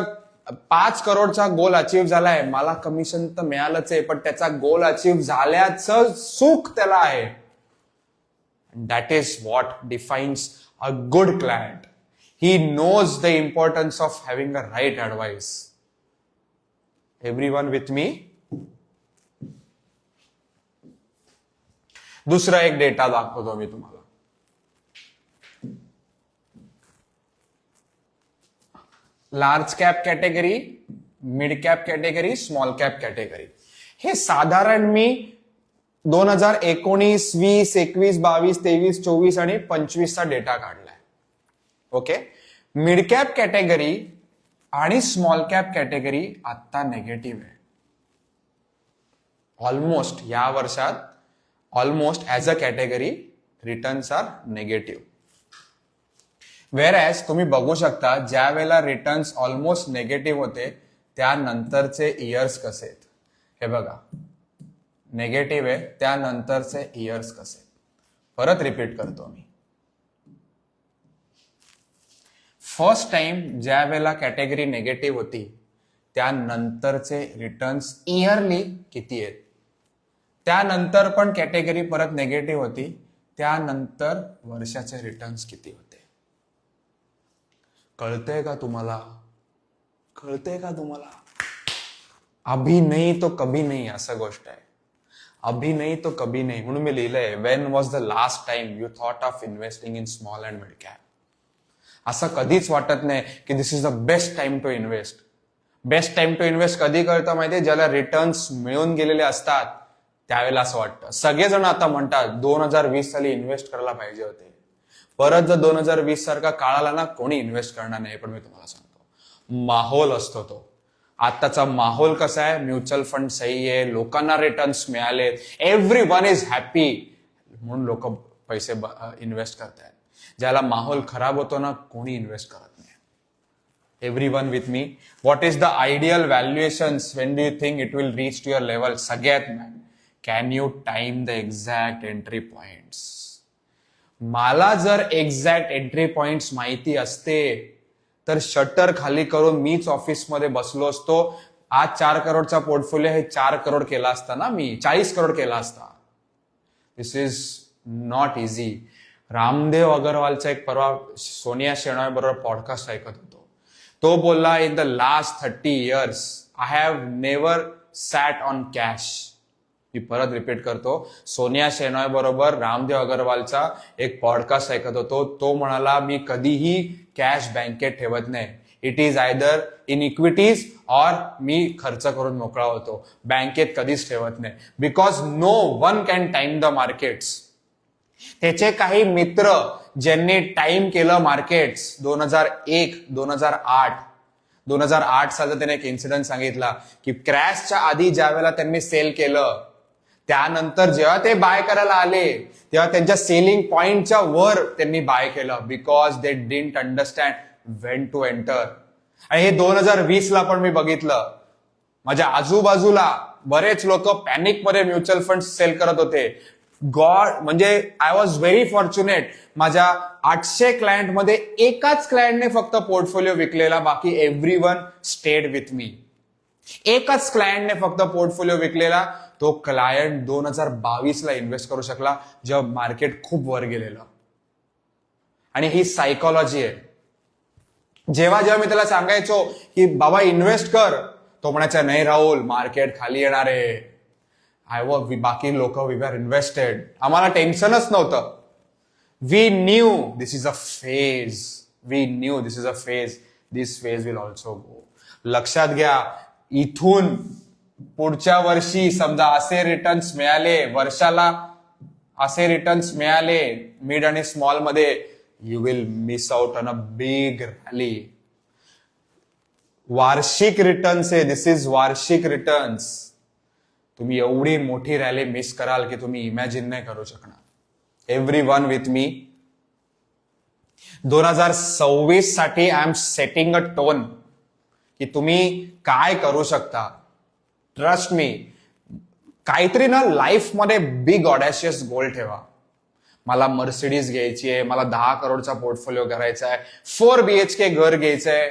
S1: 5 करोडचा गोल अचीव्ह झालाय, मला कमिशन तर मिळालंच आहे, पण त्याचा गोल अचीव्ह झाल्याचं सुख त्याला आहे. That is what defines a good client. He knows the importance of having a right advice. Everyone with me? दुसरा एक डेटा दाखवतो मी तुम्हाला. Large cap category, mid cap category, small cap category. हे साधारण मी 2019, 20, 21, 22, 23, 24 आणि 25चा डेटा काढलाय. ओके. मिड कॅप कॅटेगरी आणि स्मॉल कॅप कॅटेगरी आता नेगेटिव्ह आहे. ऑलमोस्ट या वर्षात almost as a category returns are negative. Whereas तुम्ही बघू शकता, ज्या वेळेला रिटर्न्स ऑलमोस्ट नेगेटिव्ह होते त्यानंतरचे इयर्स कसे आहेत. हे बघा, नेगेटिव्ह आहे, त्यानंतरचे इयर्स कसे. परत रिपीट करतो मी. फर्स्ट टाइम ज्या वेळेला कॅटेगरी नेगेटिव्ह होती त्यानंतरचे रिटर्न्स इयरली किती आहेत. त्यानंतर पण कॅटेगरी परत नेगेटिव्ह होती, त्यानंतर वर्षाचे रिटर्न्स किती होते. कळतंय का तुम्हाला? कळतंय का तुम्हाला? अभी नहीं तो कभी नहीं असं गोष्ट आहे. अभी नहीं तो कभी नहीं. म्हणून मी लिहिलंय, when was the last time you thought of investing in small and mid cap. असं कधीच वाटत नाही की this is the best time to invest. Best time to invest कधी करतं माहितीये? ज्याला रिटर्न्स मिळून गेलेले असतात त्यावेळेला असं वाटतं. सगळेजण आता म्हणतात 2020 साली इन्व्हेस्ट करायला पाहिजे होते. परत जर 2020 सारखा काळ आला ना, कोणी इन्व्हेस्ट करणार नाही. पण मी तुम्हाला सांगतो, माहोल असतो तो. आताचा माहोल कसा आहे? म्युच्युअल फंड सही आहे, लोकांना रिटर्न्स मिळाले, एव्हरी वन इज हॅपी, म्हणून लोक पैसे इन्व्हेस्ट करतायत. ज्याला माहोल खराब होतो ना, कोणी इन्व्हेस्ट करत नाही. Everyone with me. What is the ideal valuations? When do you think it will reach to your level? सगळ्यात man, can you time the exact entry points? मला जर एक्झॅक्ट एंट्री पॉइंट्स माहिती असते तर शटर खाली करून मीच ऑफिसमध्ये बसलो असतो. आज 4 करोडचा पोर्टफोलिओ हे 4 करोड केला असता ना, मी 40 करोड केला असता. दिस इज नॉट इझी. रामदेव अग्रवालचा एक परवा सोनिया शेणॉय बरोबर पॉडकास्ट ऐकत होतो. तो बोलला, in the last 30 years I have never sat on cash. मी परत रिपीट करतो, सोनिया शेणॉय बरोबर रामदेव अग्रवालचा एक पॉडकास्ट ऐकत होतो. तो म्हणाला, मी कधीही कॅश बँकेत ठेवत नाही. It is either in equities और मी खर्च करून मोकळा होतो. बँकेत कधीच ठेवत नाही. Because no one can time the markets. त्याचे काही मित्र ज्यांनी टाइम केलं मार्केट्स 2001, 2008 सालचा त्याने एक इन्सिडेंट सांगितला की क्रॅशच्या आधी ज्या वेळेला त्यांनी सेल केलं, त्यानंतर जेव्हा ते बाय करायला आले तेव्हा त्यांच्या सेलिंग पॉइंटच्या वर त्यांनी बाय केलं. Because they didn't understand when to enter. आणि हे 2020 ला पण मी बघितलं. माझ्या आजूबाजूला बरेच लोक पॅनिकमध्ये म्युच्युअल फंड सेल करत होते. गॉड, म्हणजे आय वॉज व्हेरी फॉर्च्युनेट. माझ्या 800 क्लायंटमध्ये एकाच क्लायंटने फक्त पोर्टफोलिओ विकलेला, बाकी एव्हरीवन स्टेड विथ मी. एकच क्लायंटने फक्त पोर्टफोलिओ विकलेला. तो क्लायंट 2022 ला इन्व्हेस्ट करू शकला जेव्हा मार्केट खूप वर गेलेलं. आणि ही सायकोलॉजी आहे. जेव्हा जेव्हा मी त्याला सांगायचो की बाबा इन्व्हेस्ट कर, तो म्हणायचा नाही राहुल, मार्केट खाली येणार आहे. बाकी लोक वी आर इन्व्हेस्टेड. आम्हाला टेन्शनच नव्हतं. We knew this is a phase. This phase will also go. लक्षात घ्या, इथून पुढच्या वर्षी समजा असे रिटर्न्स मिळाले, वर्षाला असे रिटर्न्स मिळाले मिड आणि स्मॉल मध्ये, you will miss out on a big rally. वार्षिक रिटर्न्स आहे. दिस इज वार्षिक रिटर्न्स. तुम्ही एवढी मोठी रॅली मिस कराल की तुम्ही इमॅजिन नाही करू शकणार. Everyone with me. 2026 साठी I am setting a tone की तुम्ही काय करू शकता. Trust me. काहीतरी ना लाईफमध्ये बिग ऑडॅशियस गोल ठेवा. मला मर्सिडीज घ्यायची आहे, मला 10 करोडचा पोर्टफोलिओ करायचा आहे, 4 BHK घर घ्यायचंय.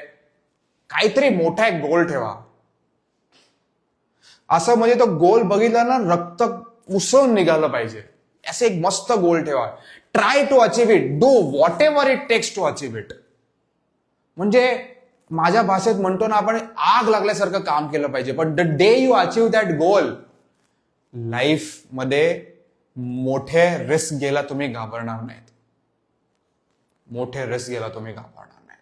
S1: काहीतरी मोठा एक गोल ठेवा. असं म्हणजे तो गोल बघितला ना रक्त उसळून निघालं पाहिजे. असे एक मस्त गोल ठेवा. Try to achieve it. Do whatever it takes to achieve it. म्हणजे माझ्या भाषेत म्हणतो ना आपण, आग लागल्यासारखं काम केलं पाहिजे. पण the day you achieve that goal, life मध्ये मोठे रिस्क गेला तुम्ही घाबरणार नाहीत. मोठे रिस्क गेला तुम्ही घाबरणार नाही.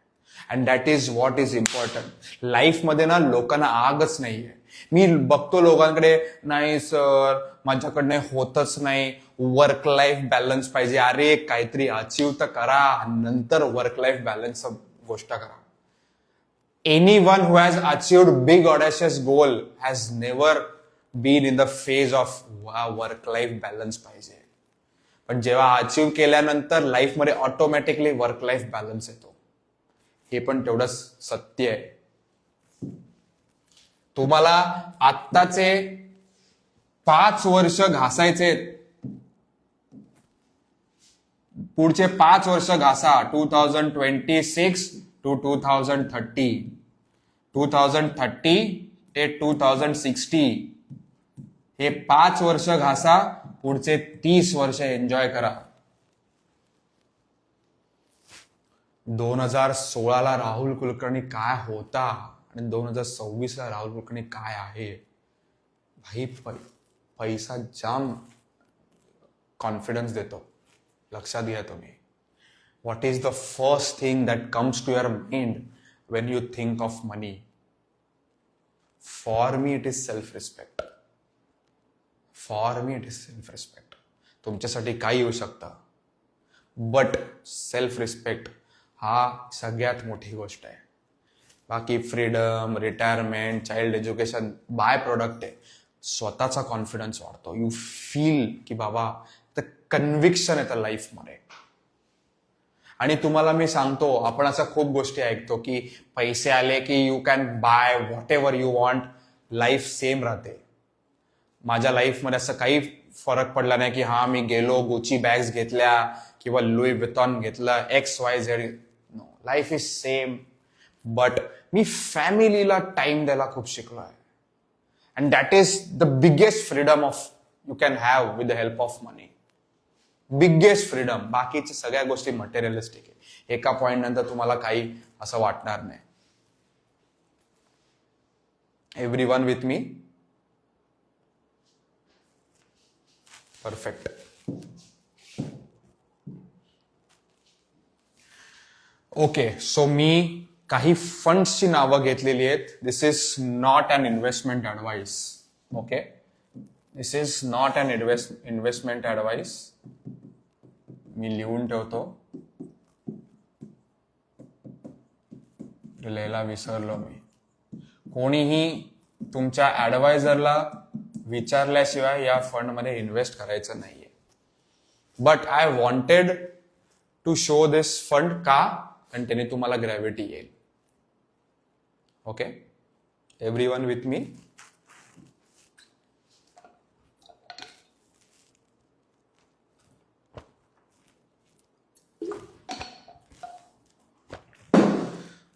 S1: And that is what is important. लाईफमध्ये ना लोकांना आगच नाहीये. मी बघतो लोकांकडे, नाही सर माझ्याकडनं होतच नाही, वर्क लाईफ बॅलन्स पाहिजे. अरे काहीतरी अचीव तर करा, नंतर वर्क लाईफ बॅलन्स गोष्ट करा. Anyone who has achieved big audacious goal has never been in the phase of work life balance पाहिजे. पण जेव्हा अचीव केल्यानंतर लाईफमध्ये ऑटोमॅटिकली वर्क लाईफ बॅलन्स येतो. हे पण तेवढंच सत्य आहे. तुम्हाला आत्ताचे 5 वर्ष घासायचे, पुढचे 5 वर्ष घासा. 2026 to 2030, 2030 ते 2060 हे 5 वर्ष घासा. पुढचे 30 वर्ष एन्जॉय करा. 2016 ला राहुल कुलकर्णी काय होता आणि 2026ला राहुल कुलकर्णी काय आहे भाई, पैसा जाम कॉन्फिडन्स देतो. लक्षात घ्या तुम्ही. What is the first thing that comes to your mind when you think of money? For me it is self-respect. तुमच्यासाठी काही येऊ शकतं, बट सेल्फ रिस्पेक्ट हा सगळ्यात मोठी गोष्ट आहे. बाकी freedom, retirement, child education by product आहे. स्वतःचा कॉन्फिडन्स वाढतो. यू फील की बाबा कन्व्हिक्शन येतं लाईफमध्ये. आणि तुम्हाला मी सांगतो, आपण असं खूप गोष्टी ऐकतो की पैसे आले की you can by what ever you want, life same राहते. माझ्या लाईफमध्ये असं काही फरक पडला नाही की हा मी गेलो गुची बॅग्स घेतल्या किंवा लुई विथॉन घेतलं, XYZ. No, life is same. But मी फॅमिलीला टाइम द्यायला खूप शिकलोय. And that is the biggest freedom of you can have with the help of money. Biggest freedom. बाकीच्या सगळ्या गोष्टी मटेरियलिस्टिक आहे. एका पॉइंट नंतर तुम्हाला काही असं वाटणार नाही. Everyone with me? Perfect. Okay, so मी काही फंड्सची नावं घेतलेली आहेत. This is not an investment advice. Okay, this is not an investment advice. मी लिहून ठेवतो, लिहायला विसरलो मी. कोणीही तुमच्या ऍडवायझरला विचारल्याशिवाय या फंडमध्ये इन्व्हेस्ट करायचं नाहीये. But I wanted to show this fund. का? कारण त्याने तुम्हाला ग्रॅव्हिटी येईल. Okay, everyone with me?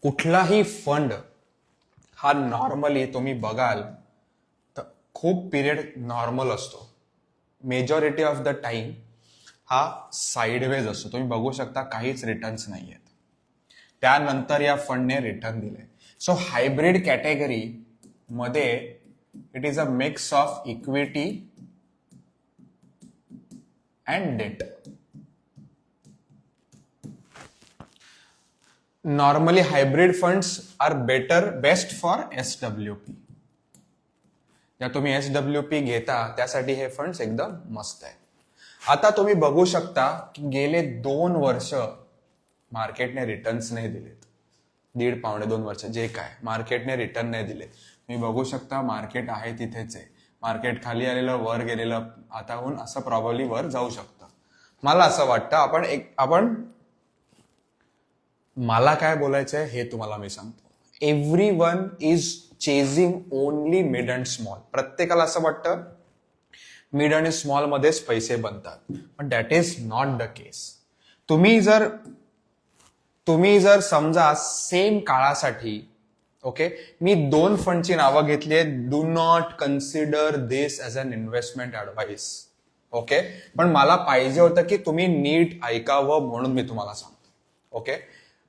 S1: कुठलाही फंड हा नॉर्मली तुम्ही बघाल तर खूप पिरियड नॉर्मल असतो. मेजॉरिटी ऑफ द टाइम हा साईडवेज असतो. तुम्ही बघू शकता काहीच रिटर्न्स नाही आहेत. त्यानंतर या फंडने रिटर्न दिले. सो हायब्रिड कॅटेगरी मध्ये it is a mix of equity and debt. Normally hybrid funds are best for SWP. ज्या तुम्ही SWP घेता त्यासाठी हे फंड्स एकदम मस्त आहे. आता तुम्ही बघू शकता की गेले 2 वर्ष मार्केटने रिटर्न्स नाही दिलेत. 1.5-2 वर्ष जे काय मार्केटने रिटर्न नाही दिलेत. तुम्ही बघू शकता मार्केट आहे तिथेच आहे. मार्केट खाली आलेलं, वर गेलेलं, आताहून असं प्रॉब्ली वर जाऊ शकतं. मला असं वाटतं मला काय बोलायचंय हे तुम्हाला मी सांगतो. Everyone is chasing only mid and small. प्रत्येकाला असं वाटतं मिड आणि स्मॉल मध्येच पैसे बनतात, पण दॅट इज नॉट द केस. तुम्ही जर समजा सेम काळासाठी, ओके, मी 2 फंडची नावं घेतली आहेत. Do not consider this as an investment advice. Okay, पण मला पाहिजे होतं की तुम्ही नीट ऐकावं म्हणून मी तुम्हाला सांगतो. ओके,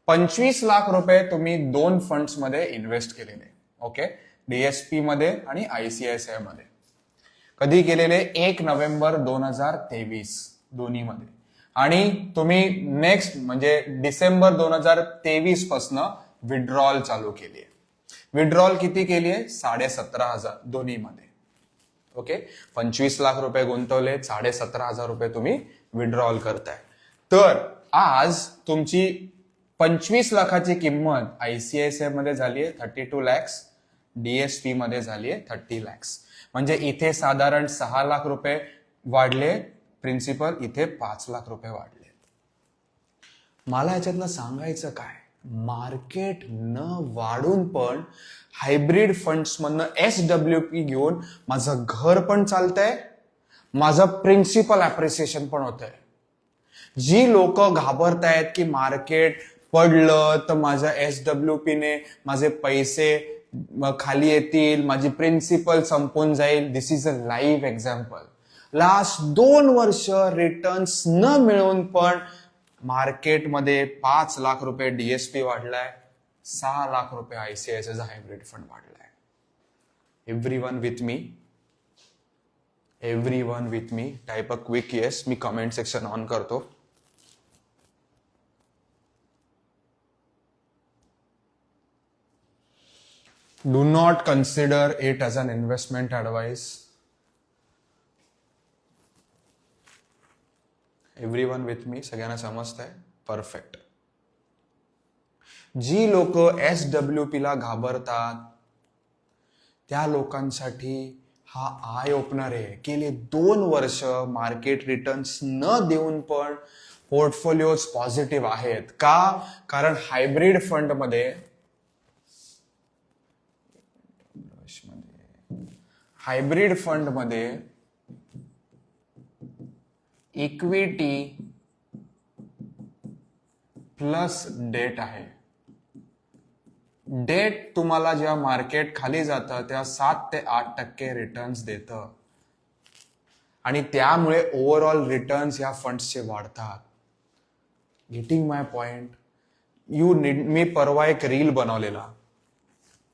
S1: 25 लाख रुपये तुम्ही 2 फंड्स मध्ये इन्व्हेस्ट केलेले. ओके, DSP मध्ये आणि ICICI मध्ये. कधी केलेले? 1 नोव्हेंबर 2023 दोन्ही मध्ये. आणि तुम्ही नेक्स्ट म्हणजे डिसेंबर 2023 पासून विड्रॉल चालू केली आहे. विड्रॉल किती केली आहे? 17,500 दोन्ही मध्ये. ओके, 25 लाख रुपये गुंतवले, 17,500 रुपये तुम्ही विड्रॉल करताय. तर आज तुमची 25 लाखाची किंमत ICICI मध्ये झाली आहे 32 lakhs, DSP मध्ये झाली आहे 30 lakhs. म्हणजे इथे साधारण 6 लाख रुपये वाढले प्रिन्सिपल, इथे 5 लाख रुपये वाढले. मला याच्यातनं सांगायचं काय, मार्केट न वाढून पण हायब्रिड फंड्स मधनं SWP घेऊन माझं घर पण चालतंय, माझं प्रिन्सिपल अप्रिसिएशन पण होतंय. जी लोक घाबरतायत की मार्केट पडलं तर माझ्या SWP ने माझे पैसे खाली येतील, माझी प्रिन्सिपल संपून जाईल, this is a live example. Last 2 वर्ष रिटर्न्स न मिळून पण मार्केटमध्ये 5 लाख रुपये DSP वाढलाय, 6 लाख रुपये ICICIचा हायब्रिड फंड वाढलाय. Everyone with me? Everyone with me? Type a quick yes. Me comment section on करतो. Do not consider it as an investment advice. Everyone with me? सगळ्यांना समजतंय? परफेक्ट. जी लोक SWP ला घाबरतात त्या लोकांसाठी हा आय ओपनर आहे. गेले 2 वर्ष मार्केट रिटर्न्स न देऊन पण पोर्टफोलिओज पॉझिटिव्ह आहेत. का? कारण हायब्रिड फंड मध्ये इक्विटी प्लस डेट आहे. डेट तुम्हाला जेव्हा मार्केट खाली जातं तेव्हा 7 ते 8% रिटर्न्स देतं आणि त्यामुळे ओव्हरऑल रिटर्न्स या फंड्सचे वाढतात. Getting my point? मी परवा एक रील बनवलेला.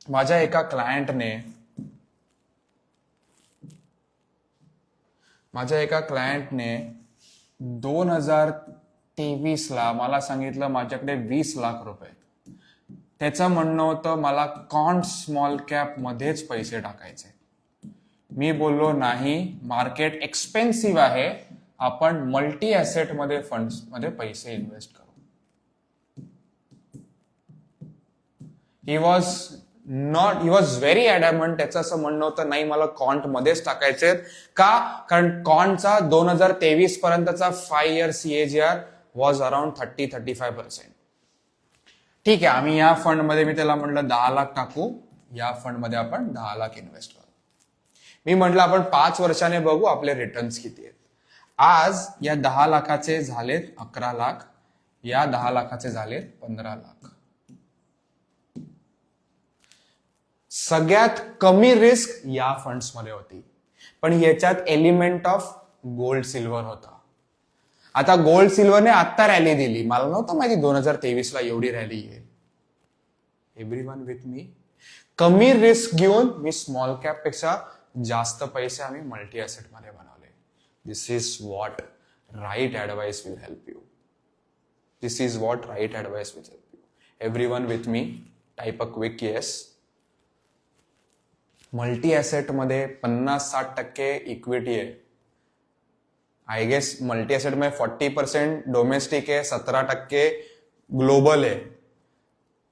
S1: माझ्या एका क्लायंटने 2023 ला मला सांगितलं माझ्याकडे 20 लाख रुपये. त्याचं म्हणणं होतं मला कॉन्ट स्मॉल कॅप मध्येच पैसे टाकायचे. मी बोललो नाही, मार्केट एक्सपेन्सिव्ह आहे, आपण मल्टी ऍसेट मध्ये फंड्स मध्ये पैसे इन्व्हेस्ट करू. He was very adamant. त्याचं असं म्हणणं होतं नाही मला कॉन्ट मध्येच टाकायचे. का? कारण कॉन्टचा 2023 पर्यंतचा 5 year CAGR वॉज अराउंड 30-35%. ठीक आहे, आम्ही या फंड मध्ये, मी त्याला म्हटलं 10 लाख टाकू, या फंड मध्ये आपण 10 लाख इन्व्हेस्ट करू. मी म्हटलं आपण 5 वर्षाने बघू आपले रिटर्न्स किती आहेत. आज या 10 लाखाचे झालेत 11 लाख, या 10 लाखाचे झालेत 15 लाख. सगळ्यात कमी रिस्क या फंड्स मध्ये होती, पण याच्यात एलिमेंट ऑफ गोल्ड सिल्वर होता. आता गोल्ड सिल्वरने आत्ता रॅली दिली, मला नव्हतं माहिती 2023 ला एवढी रॅली येईल. एव्हरीवन विथ मी? कमी रिस्क घेऊन मी स्मॉल कॅप पेक्षा जास्त पैसे आम्ही मल्टी ऍसेट मध्ये बनवले. This is what right advice will help you. This is what right advice will help you. Everyone with me? Type a quick yes. Multi asset मध्ये 50-60% equity आहे. I guess multi asset मध्ये 40% domestic आहे, 17% global आहे,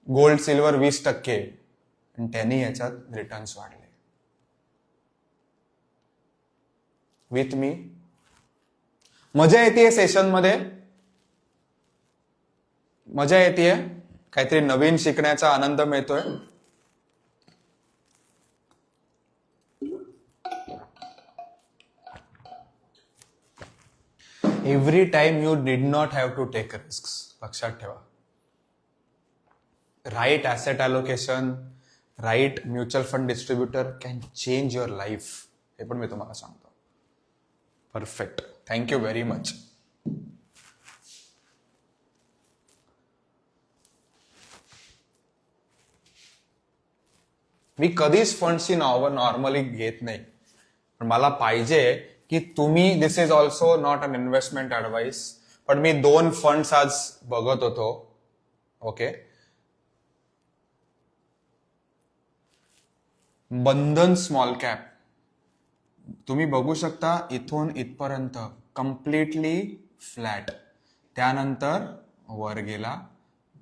S1: gold silver 20% आणि त्यांनी याच्यात returns वाढले. With me? मजा येते सेशन मध्ये? मजा येते? काहीतरी नवीन शिकण्याचा आनंद मिळतोय? Every time you did not have to take risk. लक्षात ठेवा. Right asset allocation, right mutual fund distributor can change your life. हे पण मी तुम्हाला सांगतो. परफेक्ट. Thank you very much. मी कधीच फंड्सची नावं नॉर्मली घेत नाही, पण मला पाहिजे की तुम्ही, this is also not an investment advice, पण मी 2 फंड्स आज बघत होतो. ओके, बंधन स्मॉल कॅप तुम्ही बघू शकता, इथून इथपर्यंत कम्प्लिटली फ्लॅट, त्यानंतर वर गेला,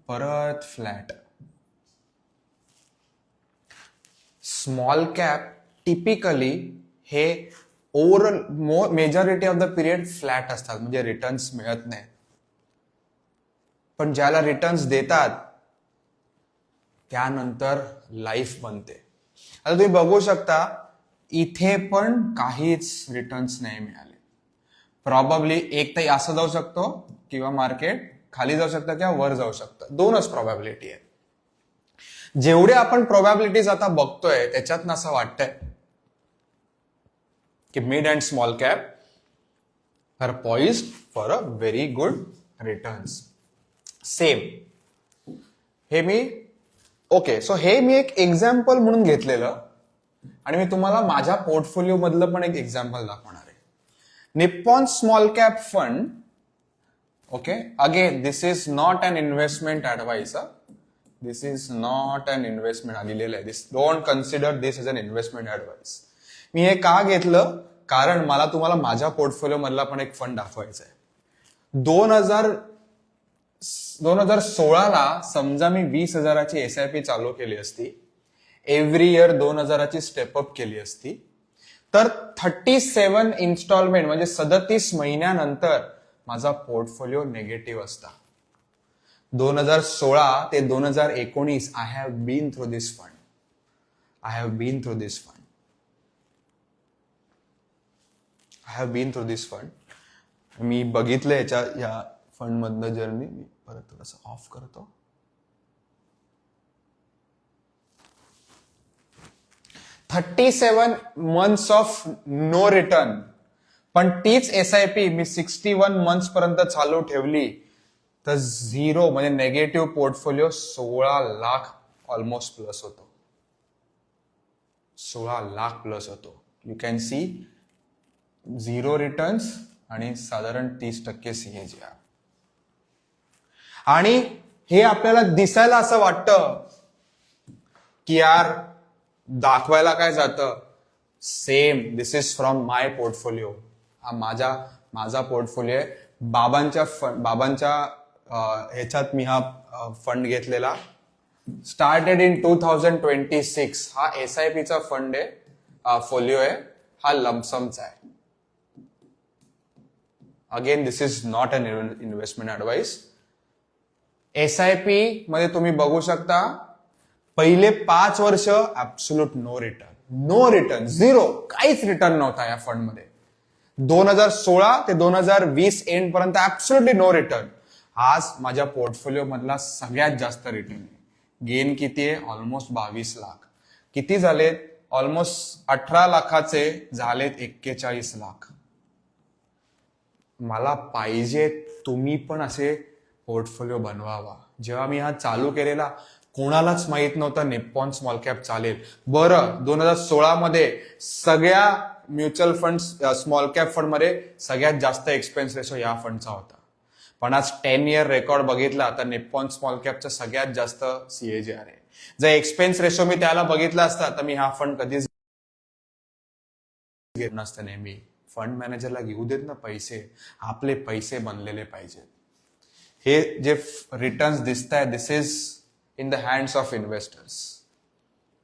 S1: परत फ्लॅट. स्मॉल कॅप टिपिकली हे overall majority of the period flat असतात, म्हणजे रिटर्न्स मिळत नाही. पण ज्याला रिटर्न्स देतात त्यानंतर लाईफ बनते. आता तुम्ही बघू शकता इथे पण काहीच रिटर्न्स नाही मिळाले. प्रॉबॅबली एक तर असं जाऊ शकतो किंवा मार्केट खाली जाऊ शकतं किंवा वर जाऊ शकतं, 2च प्रॉबॅबिलिटी आहे. जेवढे आपण प्रोबॅबिलिटीज आता बघतोय त्याच्यातनं असं वाटतंय की mid and small cap are poised for a very good returns. Same हे मी ओके, सो हे मी एक एक्झाम्पल म्हणून घेतलेलं आणि मी तुम्हाला माझ्या पोर्टफोलिओ मधलं पण एक एक्झाम्पल दाखवणार आहे. Nippon small cap fund. Okay, again this is not an investment advice. This is not an investment आलेलं आहे. This don't consider this is an investment advice. मी हे का घेतलं, कारण मला तुम्हाला माझ्या पोर्टफोलिओ मधला पण एक फंड दाखवायचा आहे. 2016ला समजा मी 20,000ची एसआयपी चालू केली असती, एव्हरी इयर 2,000ची स्टेपअप केली असती, तर 37 इन्स्टॉलमेंट म्हणजे 37 महिन्यानंतर माझा पोर्टफोलिओ निगेटिव्ह असता. 2016 ते 2019 I have been through this fund. I have been through this fund. I have been through this fund. मी बघितलं या फंड मधनं जर्नी. मी परत थोडंसं ऑफ करतो. $37 months ऑफ नो रिटर्न. पण तीच एसआयपी मी 61 months पर्यंत चालू ठेवली तर झिरो म्हणजे negative portfolio 16 lakh almost plus होतो. 16 लाख प्लस होतो. You can see zero returns आणि साधारण 30% सीएजीआर. आणि हे आपल्याला दिसायला असं वाटतं की यार दाखवायला काय जातं, same this is from my portfolio. हा माझा पोर्टफोलिओ आहे. बाबांच्या ह्याच्यात मी हा फंड घेतलेला. Started in 2026. हा एसआयपीचा फंड आहे, फोलिओ आहे. हा लमसमचा आहे. Again this is not an investment advice. SIP मध्ये तुम्ही बघू शकता पहिले 5 वर्ष ऍब्सोल्यूट नो रिटर्न, झिरो, काहीच रिटर्न नव्हता या फंड मध्ये. 2016 ते 2020 एंड पर्यंत ऍब्सोल्युटली नो रिटर्न. आज माझ्या पोर्टफोलिओ मधला सगळ्यात जास्त रिटर्न आहे. गेन किती आहे? ऑलमोस्ट 22 लाख. किती झालेत? ऑलमोस्ट 18 लाखाचे झालेत 41 लाख. मला पाहिजे तुम्ही पण असे पोर्टफोलिओ बनवावा. जेव्हा मी हा चालू केलेला कोणालाच माहित नव्हतं निप्पॉन स्मॉल कॅप चालेल. बरं, 2016 मध्ये सगळ्या mutual fund small cap fund मध्ये सगळ्यात जास्त एक्सपेन्स रेशो या फंडचा होता. पण आज 10 इयर रेकॉर्ड बघितला तर निप्पॉन स्मॉल कॅपचा सगळ्यात जास्त सीएजीआर आहे. जर एक्सपेन्स रेशो मी त्याला बघितला असता तर मी हा फंड कधीच घेत नसतं. नेहमी फंड मॅनेजरला घेऊ देत ना पैसे, आपले पैसे बनलेले पाहिजेत. हे जे रिटर्न्स दिसत आहे, this is in the hands of investors.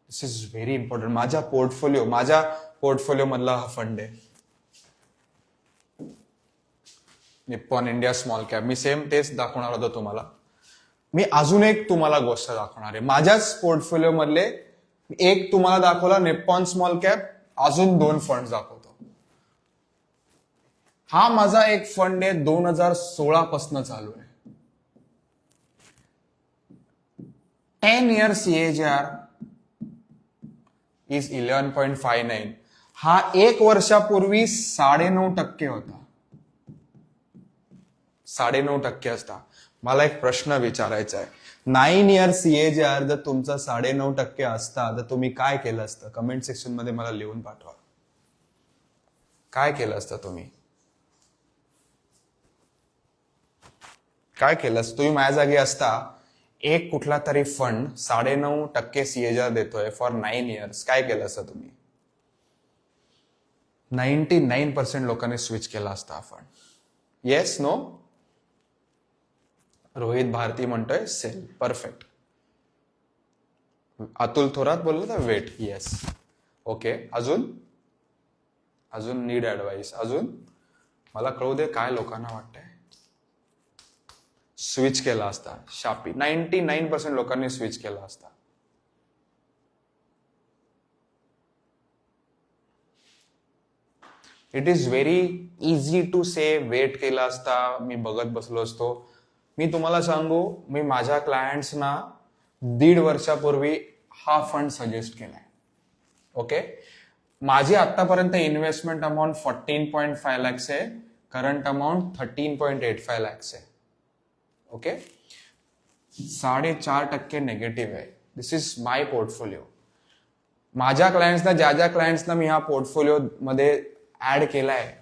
S1: This is very important. माझ्या पोर्टफोलिओ मधला हा फंड आहे निप्पॉन इंडिया स्मॉल कॅप. मी सेम तेच दाखवणार होतो तुम्हाला. मी अजून एक तुम्हाला गोष्ट दाखवणार आहे. माझ्याच पोर्टफोलिओ मधले एक तुम्हाला दाखवला निप्पॉन स्मॉल कॅप, अजून 2 फंड दाखवतो. हा माझा एक फंड आहे 2016 पासून चालू आहे. 10 year CAGR is 11.59. हा 1 वर्षापूर्वी 9.5% होता. 9.5% असता. मला एक प्रश्न विचारायचा आहे. 9 year CAGR जर तुमचा 9.5% असता तर तुम्ही काय केलं असतं? कमेंट सेक्शन मध्ये मला लिहून पाठवा. काय केलं असतं तुम्ही? काय केलं असतं? तुम्ही माझ्या जागी असता, एक कुठला तरी फंड 9.5% सीएजीआर देतोय फॉर 9 years. काय केलं असतं तुम्ही? 99% लोकांनी स्विच केला असता हा fund. Yes, no? Rohit Bharati म्हणतोय सेल. परफेक्ट. अतुल थोरात बोललो तर वेट. येस. ओके. अजून नीड ऍडवाइस. अजून मला कळू दे काय लोकांना वाटतंय. स्विच केला असता. शापी 99% लोकांनी स्विच केला असता. It is very easy to say wait केला असता, मी बघत बसलो असतो. मी तुम्हाला सांगू, मी माझ्या क्लायंट्सना 1.5 वर्षापूर्वी हा फंड सजेस्ट केलाय. ओके. माझी आतापर्यंत इन्व्हेस्टमेंट अमाऊंट 14.5 lakhs आहे. करंट अमाऊंट 13.85 lakhs आहे. ओके. 4.5% निगेटिव्ह आहे. This is my portfolio. माझ्या क्लायंट्सना ज्या क्लायंट्सना मी ह्या पोर्टफोलिओ मध्ये ऍड केलाय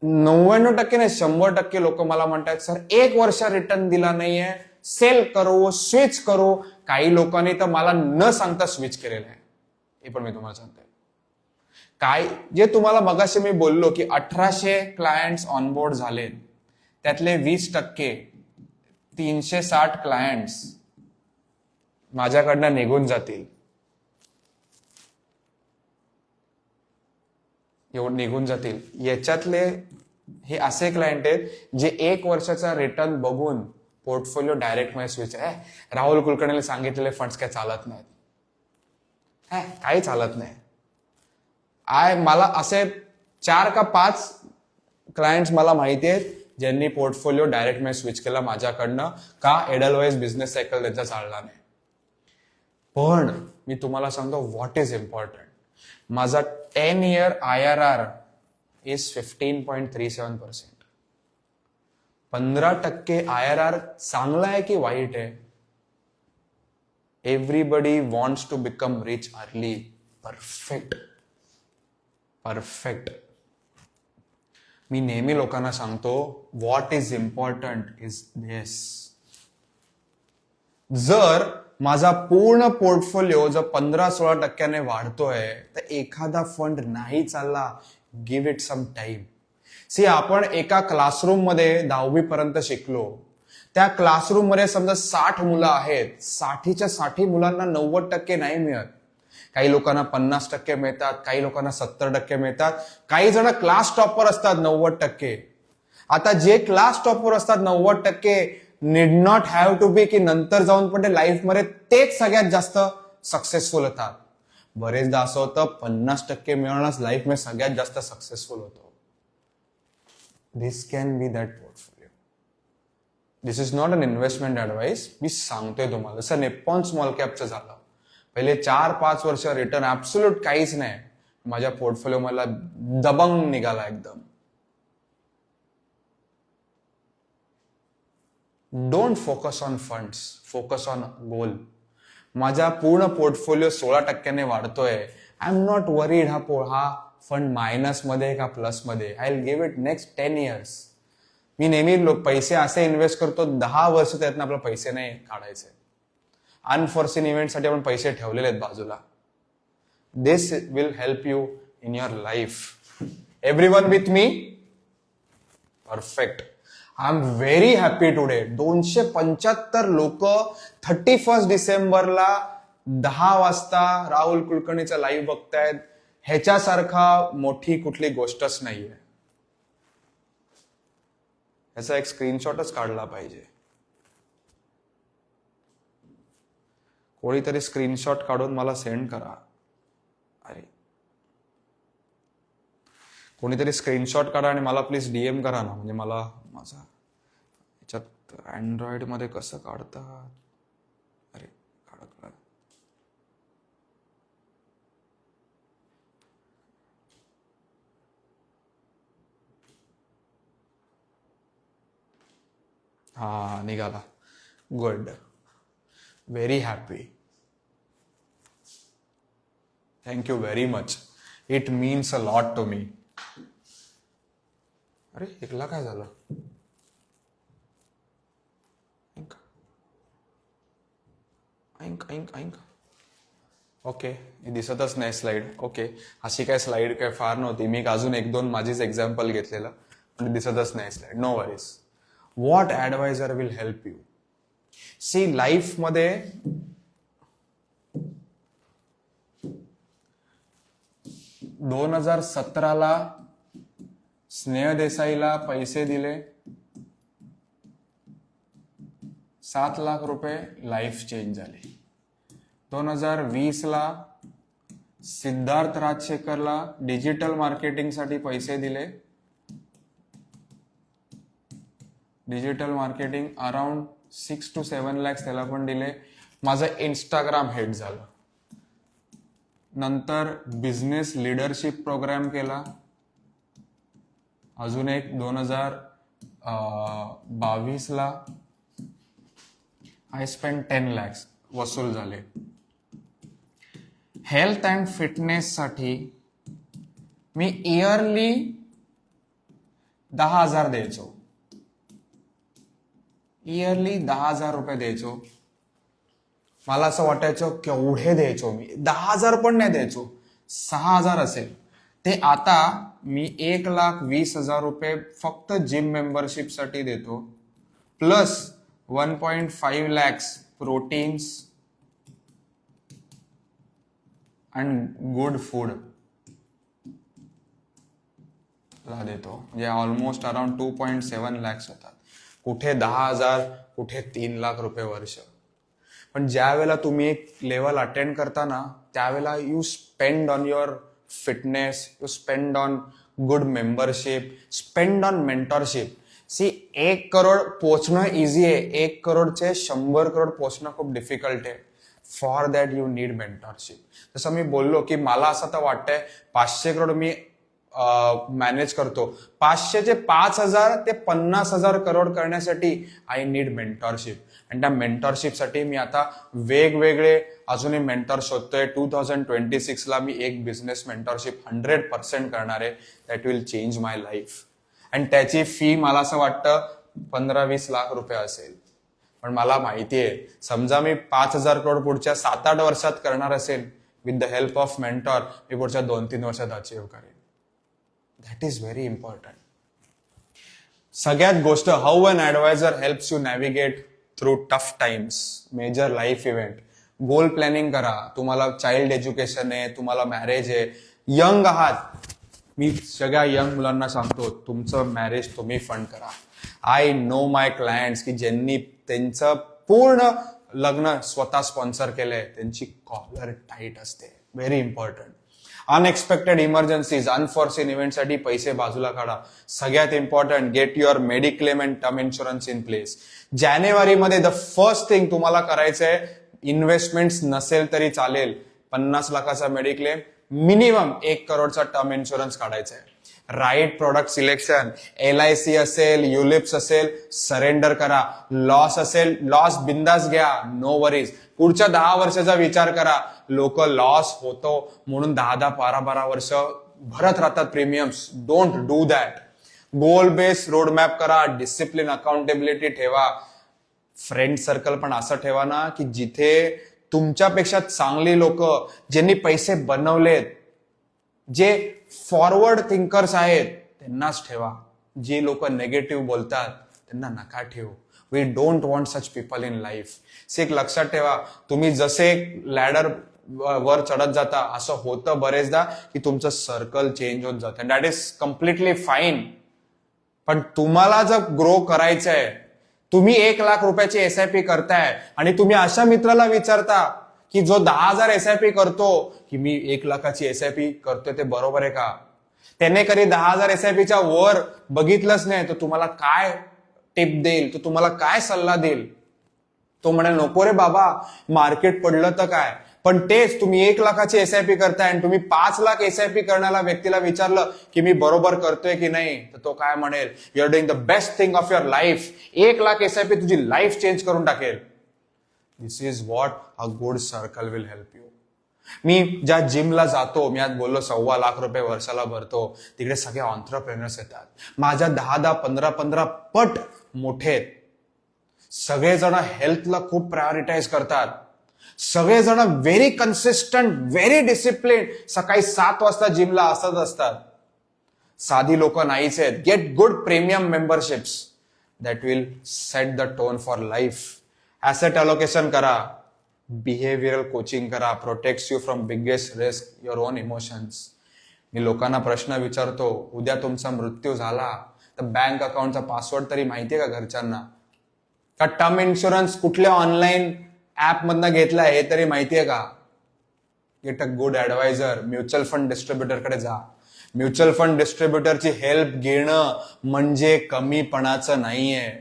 S1: 99% नाही 100% लोक मला म्हणतात सर 1 वर्ष रिटर्न दिला नाहीये, सेल करो, स्विच करो. काही लोकांनी तर मला न सांगता स्विच केलेलं आहे. हे पण मी तुम्हाला सांगतोय. काय जे तुम्हाला मगाशी मी बोललो की 1800 क्लायंट्स ऑनबोर्ड झाले, त्यातले 20% 360 क्लायंट्स माझ्याकडनं निघून जातील. एवढं निघून जातील. याच्यातले हे असे क्लायंट आहेत जे 1 वर्षाचा रिटर्न बघून पोर्टफोलिओ डायरेक्ट मध्ये स्विच आहे. राहुल कुलकर्णीला सांगितलेले फंड्स काय चालत नाहीत, काही चालत नाही. मला असे 4 का 5 क्लायंट्स मला माहिती आहेत ज्यांनी पोर्टफोलिओ डायरेक्ट मध्ये स्विच केला माझ्याकडनं. का? एडलवाइज बिझनेस सायकल त्यांचा चालला नाही. पण मी तुम्हाला सांगतो व्हॉट इज इम्पॉर्टंट. माझा 10-year IRR इज 15.37%. 15% IRR चांगला आहे की वाईट आहे? Everybody wants to become rich early. Perfect. मी नेहमी लोकांना सांगतो what is important is this. जर माझा पूर्ण पोर्टफोलिओ जर 15-16% वाढतोय तर एखादा फंड नाही चालला, give it some time. See, आपण एका क्लासरूम मध्ये 10वी पर्यंत शिकलो. त्या क्लासरूम मध्ये समजा 60 मुलं आहेत, 60च्या 60 मुलांना 90% नाही मिळत. काही लोकांना 50% मिळतात, काही लोकांना 70% मिळतात. काही जण क्लास टॉपर असतात 90%. आता जे क्लास टॉपर असतात 90% need not have to be की नंतर जाऊन पण ते लाईफ मध्ये तेच सगळ्यात जास्त सक्सेसफुल होतात. बरेचदा असं होतं 50% मिळवणंच लाईफ मध्ये सगळ्यात जास्त सक्सेसफुल होतो. This can be that portfolio. This is not an investment advice. मी सांगतोय तुम्हाला. जसं निप्पॉन स्मॉल कॅपचं झालं, पहिले 4-5 वर्ष रिटर्न ऍब्सोल्यूट काहीच नाही. माझ्या पोर्टफोलिओ मला दबंग निघाला एकदम. Don't focus on funds, focus on goal. माझा पूर्ण पोर्टफोलिओ 16% वाढतोय. आय एम नॉट वरीड हा फंड मायनस मध्ये का प्लस मध्ये. I will give it next 10 years. मी नेहमी पैसे असे इन्व्हेस्ट करतो 10 वर्ष त्यातनं आपले पैसे नाही काढायचे. अनफॉर्सिन इव्हेंटसाठी आपण पैसे ठेवलेले आहेत बाजूला. This will help you in your life. Everyone with me? Perfect. I am very happy today. 275 लोक 31 डिसेंबरला 10 वाजता राहुल कुलकर्णीचा लाईव्ह बघतायत. ह्याच्यासारखा मोठी कुठली गोष्टच नाहीये. याचा एक स्क्रीनशॉटच काढला पाहिजे. कोणीतरी स्क्रीनशॉट काढून मला सेंड करा. अरे, कोणीतरी स्क्रीनशॉट काढा आणि मला प्लीज DM करा ना. म्हणजे मला माझा याच्यात अँड्रॉइड मध्ये कसं काढतात. अरे काढलं. हा, निघाला. Good. Very happy. Thank you very much. It means a lot to me. अरे एकला काय झालं? ऐंक. ओके, हे दिसतच नाही स्लाइड. ओके, अशी काय स्लाइड काय फार नव्हती. मी अजून 1-2 माझीच एक्झाम्पल घेतलेलं, पण दिसतच नाही slide. No worries. What adviser will help you? See, life मध्ये 2017ला स्नेह देसाईला पैसे दिले 7 लाख रुपये, लाईफ चेंज झाली. 2020ला सिद्धार्थ राजशेखरला डिजिटल मार्केटिंगसाठी पैसे दिले. Digital marketing around 6 to 7 lakhs त्याला पण दिले. माझं इंस्टाग्राम हिट झालं. नंतर बिझनेस लीडरशिप प्रोग्राम केला. अजून एक 2022ला आय स्पेंड 10 lakhs. वसूल झाले. हेल्थ अँड फिटनेस साठी मी इयरली 10,000 द्यायचो. इयरली 10,000 रुपये द्यायचो. मला असं वाटायचं केवढे द्यायचो मी. 10,000 पण नाही द्यायचो, 6,000 असेल ते. आता मी 1,20,000 रुपये फक्त जिम मेंबरशिप साठी देतो, plus 1.5 lakhs proteins and good food ला देतो. म्हणजे ऑलमोस्ट अराउंड 2.7 lakhs होतात. कुठे 10,000, कुठे 3 लाख रुपये वर्ष. पण ज्या वेळेला तुम्ही एक लेवल अटेंड करता ना, त्यावेळेला you spend on your fitness, you spend on good membership, spend on mentorship. See 1 crore पोचणं इझी आहे, 1 करोडचे 100 करोड पोचणं खूप डिफिकल्ट आहे. For that you need mentorship. जसं मी बोललो की मला असं तर वाटतंय 500 करोड मी मॅनेज करतो. 500 चे 5,000 ते 50,000 करोड करण्यासाठी आय नीड मेंटरशिप. आणि त्या मेंटरशिपसाठी मी आता वेगवेगळे अजूनही मेंटर शोधतोय. 2026 ला मी एक बिझनेस मेंटरशिप 100% करणार आहे. That will change my life. आणि त्याची फी मला असं वाटतं 15-20 लाख रुपये असेल. पण मला माहिती आहे, समजा मी 5,000 करोड पुढच्या 7-8 वर्षात करणार असेल, with the help of mentor मी पुढच्या 2-3 वर्षात अचीव्ह करेन. That is very important. सगळ्यात गोष्ट, how an advisor helps you navigate through tough times, major life event. Goal planning करा. तुम्हाला चाइल्ड एज्युकेशन आहे, तुम्हाला मॅरेज आहे, यंग आहात. मी सगळ्या यंग मुलांना सांगतो, तुमचं मॅरेज तुम्ही फंड करा. आय नो माय क्लायंट्स की ज्यांनी त्यांचं पूर्ण लग्न स्वतः स्पॉन्सर केलंय, त्यांची कॉलर टाईट असते. Very important. Unexpected emergencies, unforeseen इव्हेंटसाठी पैसे बाजूला काढा. सगळ्यात important, get your mediclaim and term insurance in place. जानेवारीमध्ये द फर्स्ट थिंग तुम्हाला करायचंय, इन्व्हेस्टमेंट नसेल तरी चालेल, 50 लाखाचा मेडिक्लेम, मिनिमम 1 करोडचा टर्म इन्शुरन्स काढायचा आहे. राईट प्रोडक्ट सिलेक्शन, LIC असेल, युलिप्स असेल, सरेंडर करा. लॉस असेल, लॉस बिंदास घ्या, नो वरीज. पुढच्या 10 वर्षाचा विचार करा. लोक लॉस होतो म्हणून 10-10, 12-12 वर्ष भरत राहतात premiums. Don't do that. Goal based roadmap करा, डिसिप्लिन, अकाउंटेबिलिटी ठेवा. फ्रेंड सर्कल पण असं ठेवा ना की जिथे तुमच्यापेक्षा चांगली लोक, ज्यांनी पैसे बनवलेत, जे फॉरवर्ड थिंकर्स आहेत, त्यांनाच ठेवा. जे लोक नेगेटिव्ह बोलतात त्यांना नका ठेवू. We don't want such people in life. एक लक्षात ठेवा, तुम्ही जसे लॅडर वर चढत जाता, असं होतं बरेचदा की तुमचं सर्कल चेंज होत जातं. That is completely fine. पण तुम्हाला जर ग्रो करायचंय, तुम्ही 1 लाख रुपयाची SIP करताय आणि तुम्ही अशा मित्राला विचारता की जो 10,000 SIP करतो, की मी 1 लाखाची SIP करतोय ते बरोबर आहे का? त्याने कधी 10,000 SIPच्या वर बघितलंच नाही, तर तुम्हाला काय टिप देईल, तो तुम्हाला काय सल्ला देईल? तो म्हणाल नको रे बाबा, मार्केट पडलं तर काय. पण तेच तुम्ही 1 लाखाची SIP करताय आणि तुम्ही 5 लाख SIP करण्याला व्यक्तीला विचारलं की मी बरोबर करतोय की नाही, तर तो काय म्हणेल, you are doing the best thing of your life. 1 lakh SIP तुझी लाईफ चेंज करून टाकेल. This is what a good circle will help you. मी ज्या जिमला जातो, मी आज बोललो 1.25 लाख रुपये वर्षाला भरतो, तिकडे सगळे ऑन्ट्रप्रेनर्स येतात. माझ्या 10-10, 15-15 पट मोठे आहेत. सगळेजण हेल्थला खूप प्रायोरिटाईज करतात. सगळेजण व्हेरी कन्सिस्टंट, व्हेरी डिसिप्लिन, सकाळी 7 वाजता जिमला असत असतात. साधी लोक नाहीच आहेत. Get good premium memberships that will set the tone for life. Asset allocation करा, बिहेवियरल कोचिंग करा, protects you from biggest risk, your own emotions. मी लोकांना प्रश्न विचारतो, उद्या तुमचा मृत्यू झाला तर बँक अकाउंटचा पासवर्ड तरी माहितीये का घरच्यांना? का टर्म इन्शुरन्स कुठल्या ऑनलाईन ऍप मधनं घेतलाय हे तरी माहितीये का? Get a good adviser. Mutual fund डिस्ट्रीब्युटरकडे जा. म्युच्युअल फंड डिस्ट्रीब्युटरची हेल्प घेणं म्हणजे कमीपणाचं नाहीये.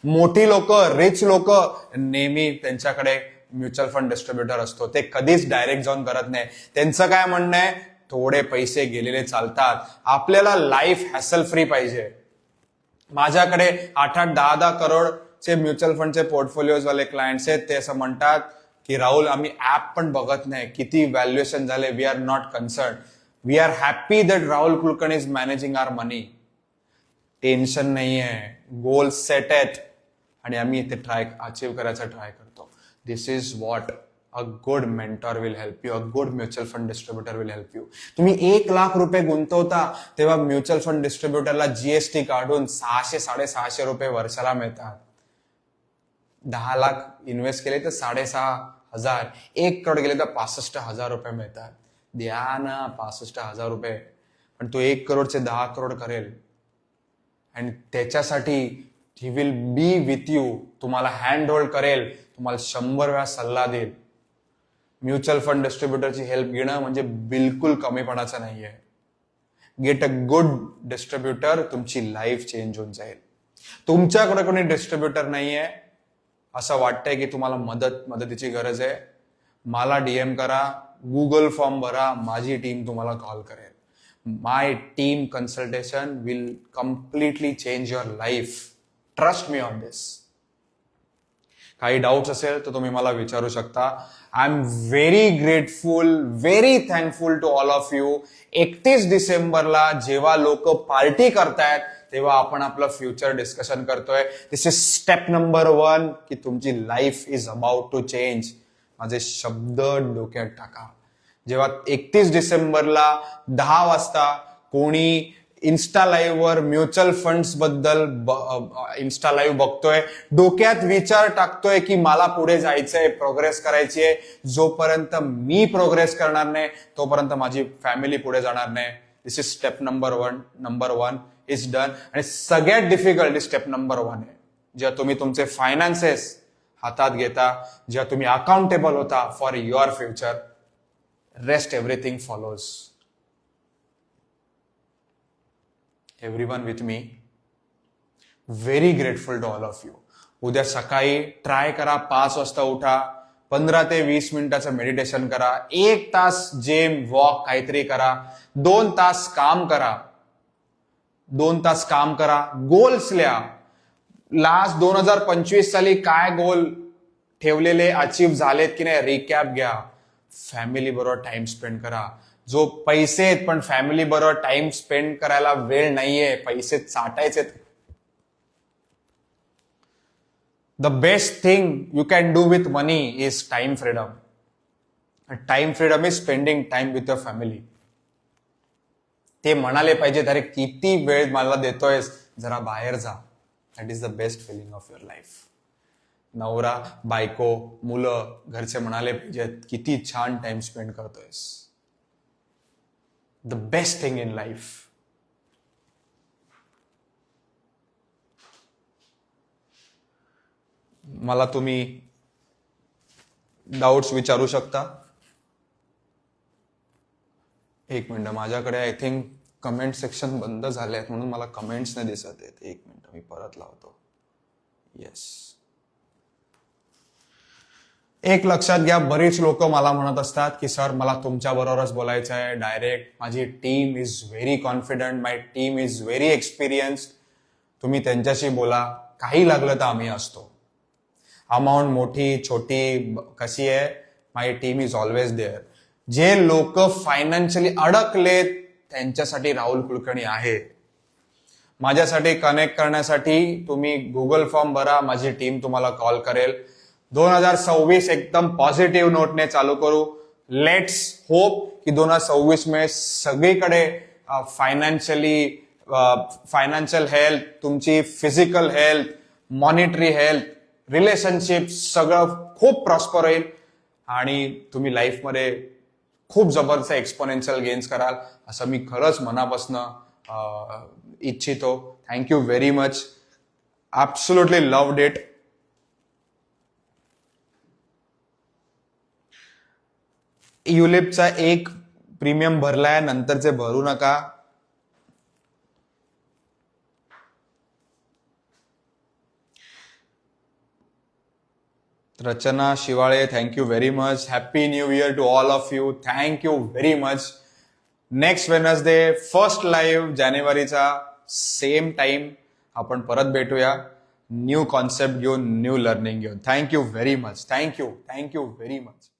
S1: मोठी लोक, रिच लोक, नेहमी त्यांच्याकडे म्युच्युअल फंड डिस्ट्रीब्युटर असतो. ते कधीच डायरेक्ट जाऊन करत नाही. त्यांचं काय म्हणणं आहे, थोडे पैसे गेलेले चालतात, आपल्याला लाईफ हॅसल फ्री पाहिजे. माझ्याकडे 8-8, 10-10 करोडचे म्युच्युअल फंडचे पोर्टफोलिओज वाले क्लायंट्स आहेत. ते असं म्हणतात की राहुल आम्ही ऍप पण बघत नाही, किती व्हॅल्युएशन झाले, we are not concern. We are happy that Rahul Kulkarni is managing our money. Tension नाही आहे, गोल सेट आहेत आणि आम्ही इथे अचीव करायचा ट्राय करतो. This is what a good mentor will help you, a good mutual fund distributor will help you. तुम्ही 1,00,000 रुपये गुंतवता तेव्हा म्युच्युअल फंड डिस्ट्रीब्युटरला जीएसटी काढून 600-650 रुपये वर्षाला मिळतात. 10 लाख इन्व्हेस्ट केले तर 6,500. 1 करोड गेले तर 65,000 रुपये मिळतात. द्या ना 65,000 रुपये, पण तो 1 करोडचे 10 करोड करेल आणि त्याच्यासाठी he will be with you. तुम्हाला हँड होल्ड करेल, तुम्हाला 100 वेळा सल्ला देईल. म्युच्युअल फंड डिस्ट्रीब्युटरची हेल्प घेणं म्हणजे बिलकुल कमीपणाचं नाहीये. गेट अ गुड डिस्ट्रीब्युटर, तुमची लाईफ चेंज होऊन जाईल. तुमच्याकडे कोणी डिस्ट्रीब्युटर नाहीये, असं वाटतंय की तुम्हाला मदतीची गरज आहे, मला डीएम करा, गुगल फॉर्म भरा, माझी टीम तुम्हाला कॉल करेल. My team consultation will completely change your life. Trust me on this. काही डाऊट्स असेल तर तुम्ही मला विचारू शकता. I am very grateful, very thankful to all of you. 31 डिसेंबरला जेव्हा लोक पार्टी करतायत तेव्हा आपण आपलं फ्युचर डिस्कशन करतोय. दिस इज स्टेप नंबर 1 की तुमची life is about to change. माझे शब्द डोक्यात टाका. जेव्हा 31 डिसेंबरला 10 वाजता कोणी इन्स्टा लाईव्ह वर म्युच्युअल फंड्स बद्दल इन्स्टा लाईव्ह बघतोय, डोक्यात विचार टाकतोय की मला पुढे जायचंय, प्रोग्रेस करायची आहे, जोपर्यंत मी प्रोग्रेस करणार नाही तोपर्यंत माझी फॅमिली पुढे जाणार नाही. This is step number 1 is done. आणि सगळ्यात डिफिकल्ट स्टेप नंबर 1 आहे. जेव्हा तुम्ही तुमचे फायनान्सेस हातात घेता, जेव्हा तुम्ही अकाउंटेबल होता for your future, rest everything follows. Everyone with me, very grateful to all of you. उद्या सकाळी ट्राय करा, 5 वाजता उठा, 15 ते 20 मिनिटाचं मेडिटेशन करा, 1 तास जिम वॉक काहीतरी करा, 2 तास काम करा, 2 तास काम करा, गोल्स लिहा. लास्ट 2025 साली काय गोल ठेवलेले अचीव झालेत की नाही रिकॅप घ्या. फॅमिली बरोबर टाइम स्पेंड करा. जो पैसे आहेत पण फॅमिली बरोबर टाइम स्पेंड करायला वेळ नाहीये, पैसे साठायचे. The best thing you can do with money is time freedom. Time freedom is spending time with your family. ते म्हणाले पाहिजे, अरे किती वेळ मला देतोयस, जरा बाहेर जा. That is the best feeling of your life. नवरा, बायको, मुलं, घरचे म्हणाले पाहिजेत, किती छान टाइम स्पेंड करतोयस. The best thing in life. मला तुम्ही डाऊट्स विचारू शकता. 1 मिनिट, माझ्याकडे आय थिंक कमेंट सेक्शन बंद झाले आहेत म्हणून मला कमेंट्स नाही दिसत आहेत. 1 मिनिट, मी परत लावतो. येस. एक लक्षात घ्या, बरीच लोक मला म्हणत असतात की सर मला तुमच्या बरोबरच बोलायचं आहे डायरेक्ट. माझी team is very confident, my team is very experienced. तुम्ही त्यांच्याशी बोला, काही लागलं तर आम्ही असतो. अमाऊंट मोठी छोटी कशी आहे, माय टीम इज ऑलवेज देअर. जे लोक फायनान्शियली अडकलेत त्यांच्यासाठी राहुल कुलकर्णी आहे. माझ्यासाठी कनेक्ट करण्यासाठी तुम्ही गुगल फॉर्म भरा, माझी टीम तुम्हाला कॉल करेल. 2026 एकदम पॉझिटिव्ह नोटने चालू करू. लेट्स होप की 2026 में सगळीकडे फायनान्शियल हेल्थ, तुमची physical health, monetary health, relationship सगळं खूप प्रॉस्पर होईल आणि तुम्ही लाईफमध्ये खूप जबरदस्त एक्सपोनेन्शियल गेन्स कराल असं मी खरंच मनापासनं इच्छितो. Thank you very much. Absolutely loved it. युलिपचा 1 प्रीमियम भरलाय, नंतरचे भरू नका. Rachana Shivale, thank you very much. Happy new year to all of you. Thank you very much. Next Wednesday first live जानेवारीचा सेम टाइम आपण परत भेटूया. न्यू कॉन्सेप्ट घेऊन, न्यू लर्निंग घेऊन. Thank you very much. Thank you very much.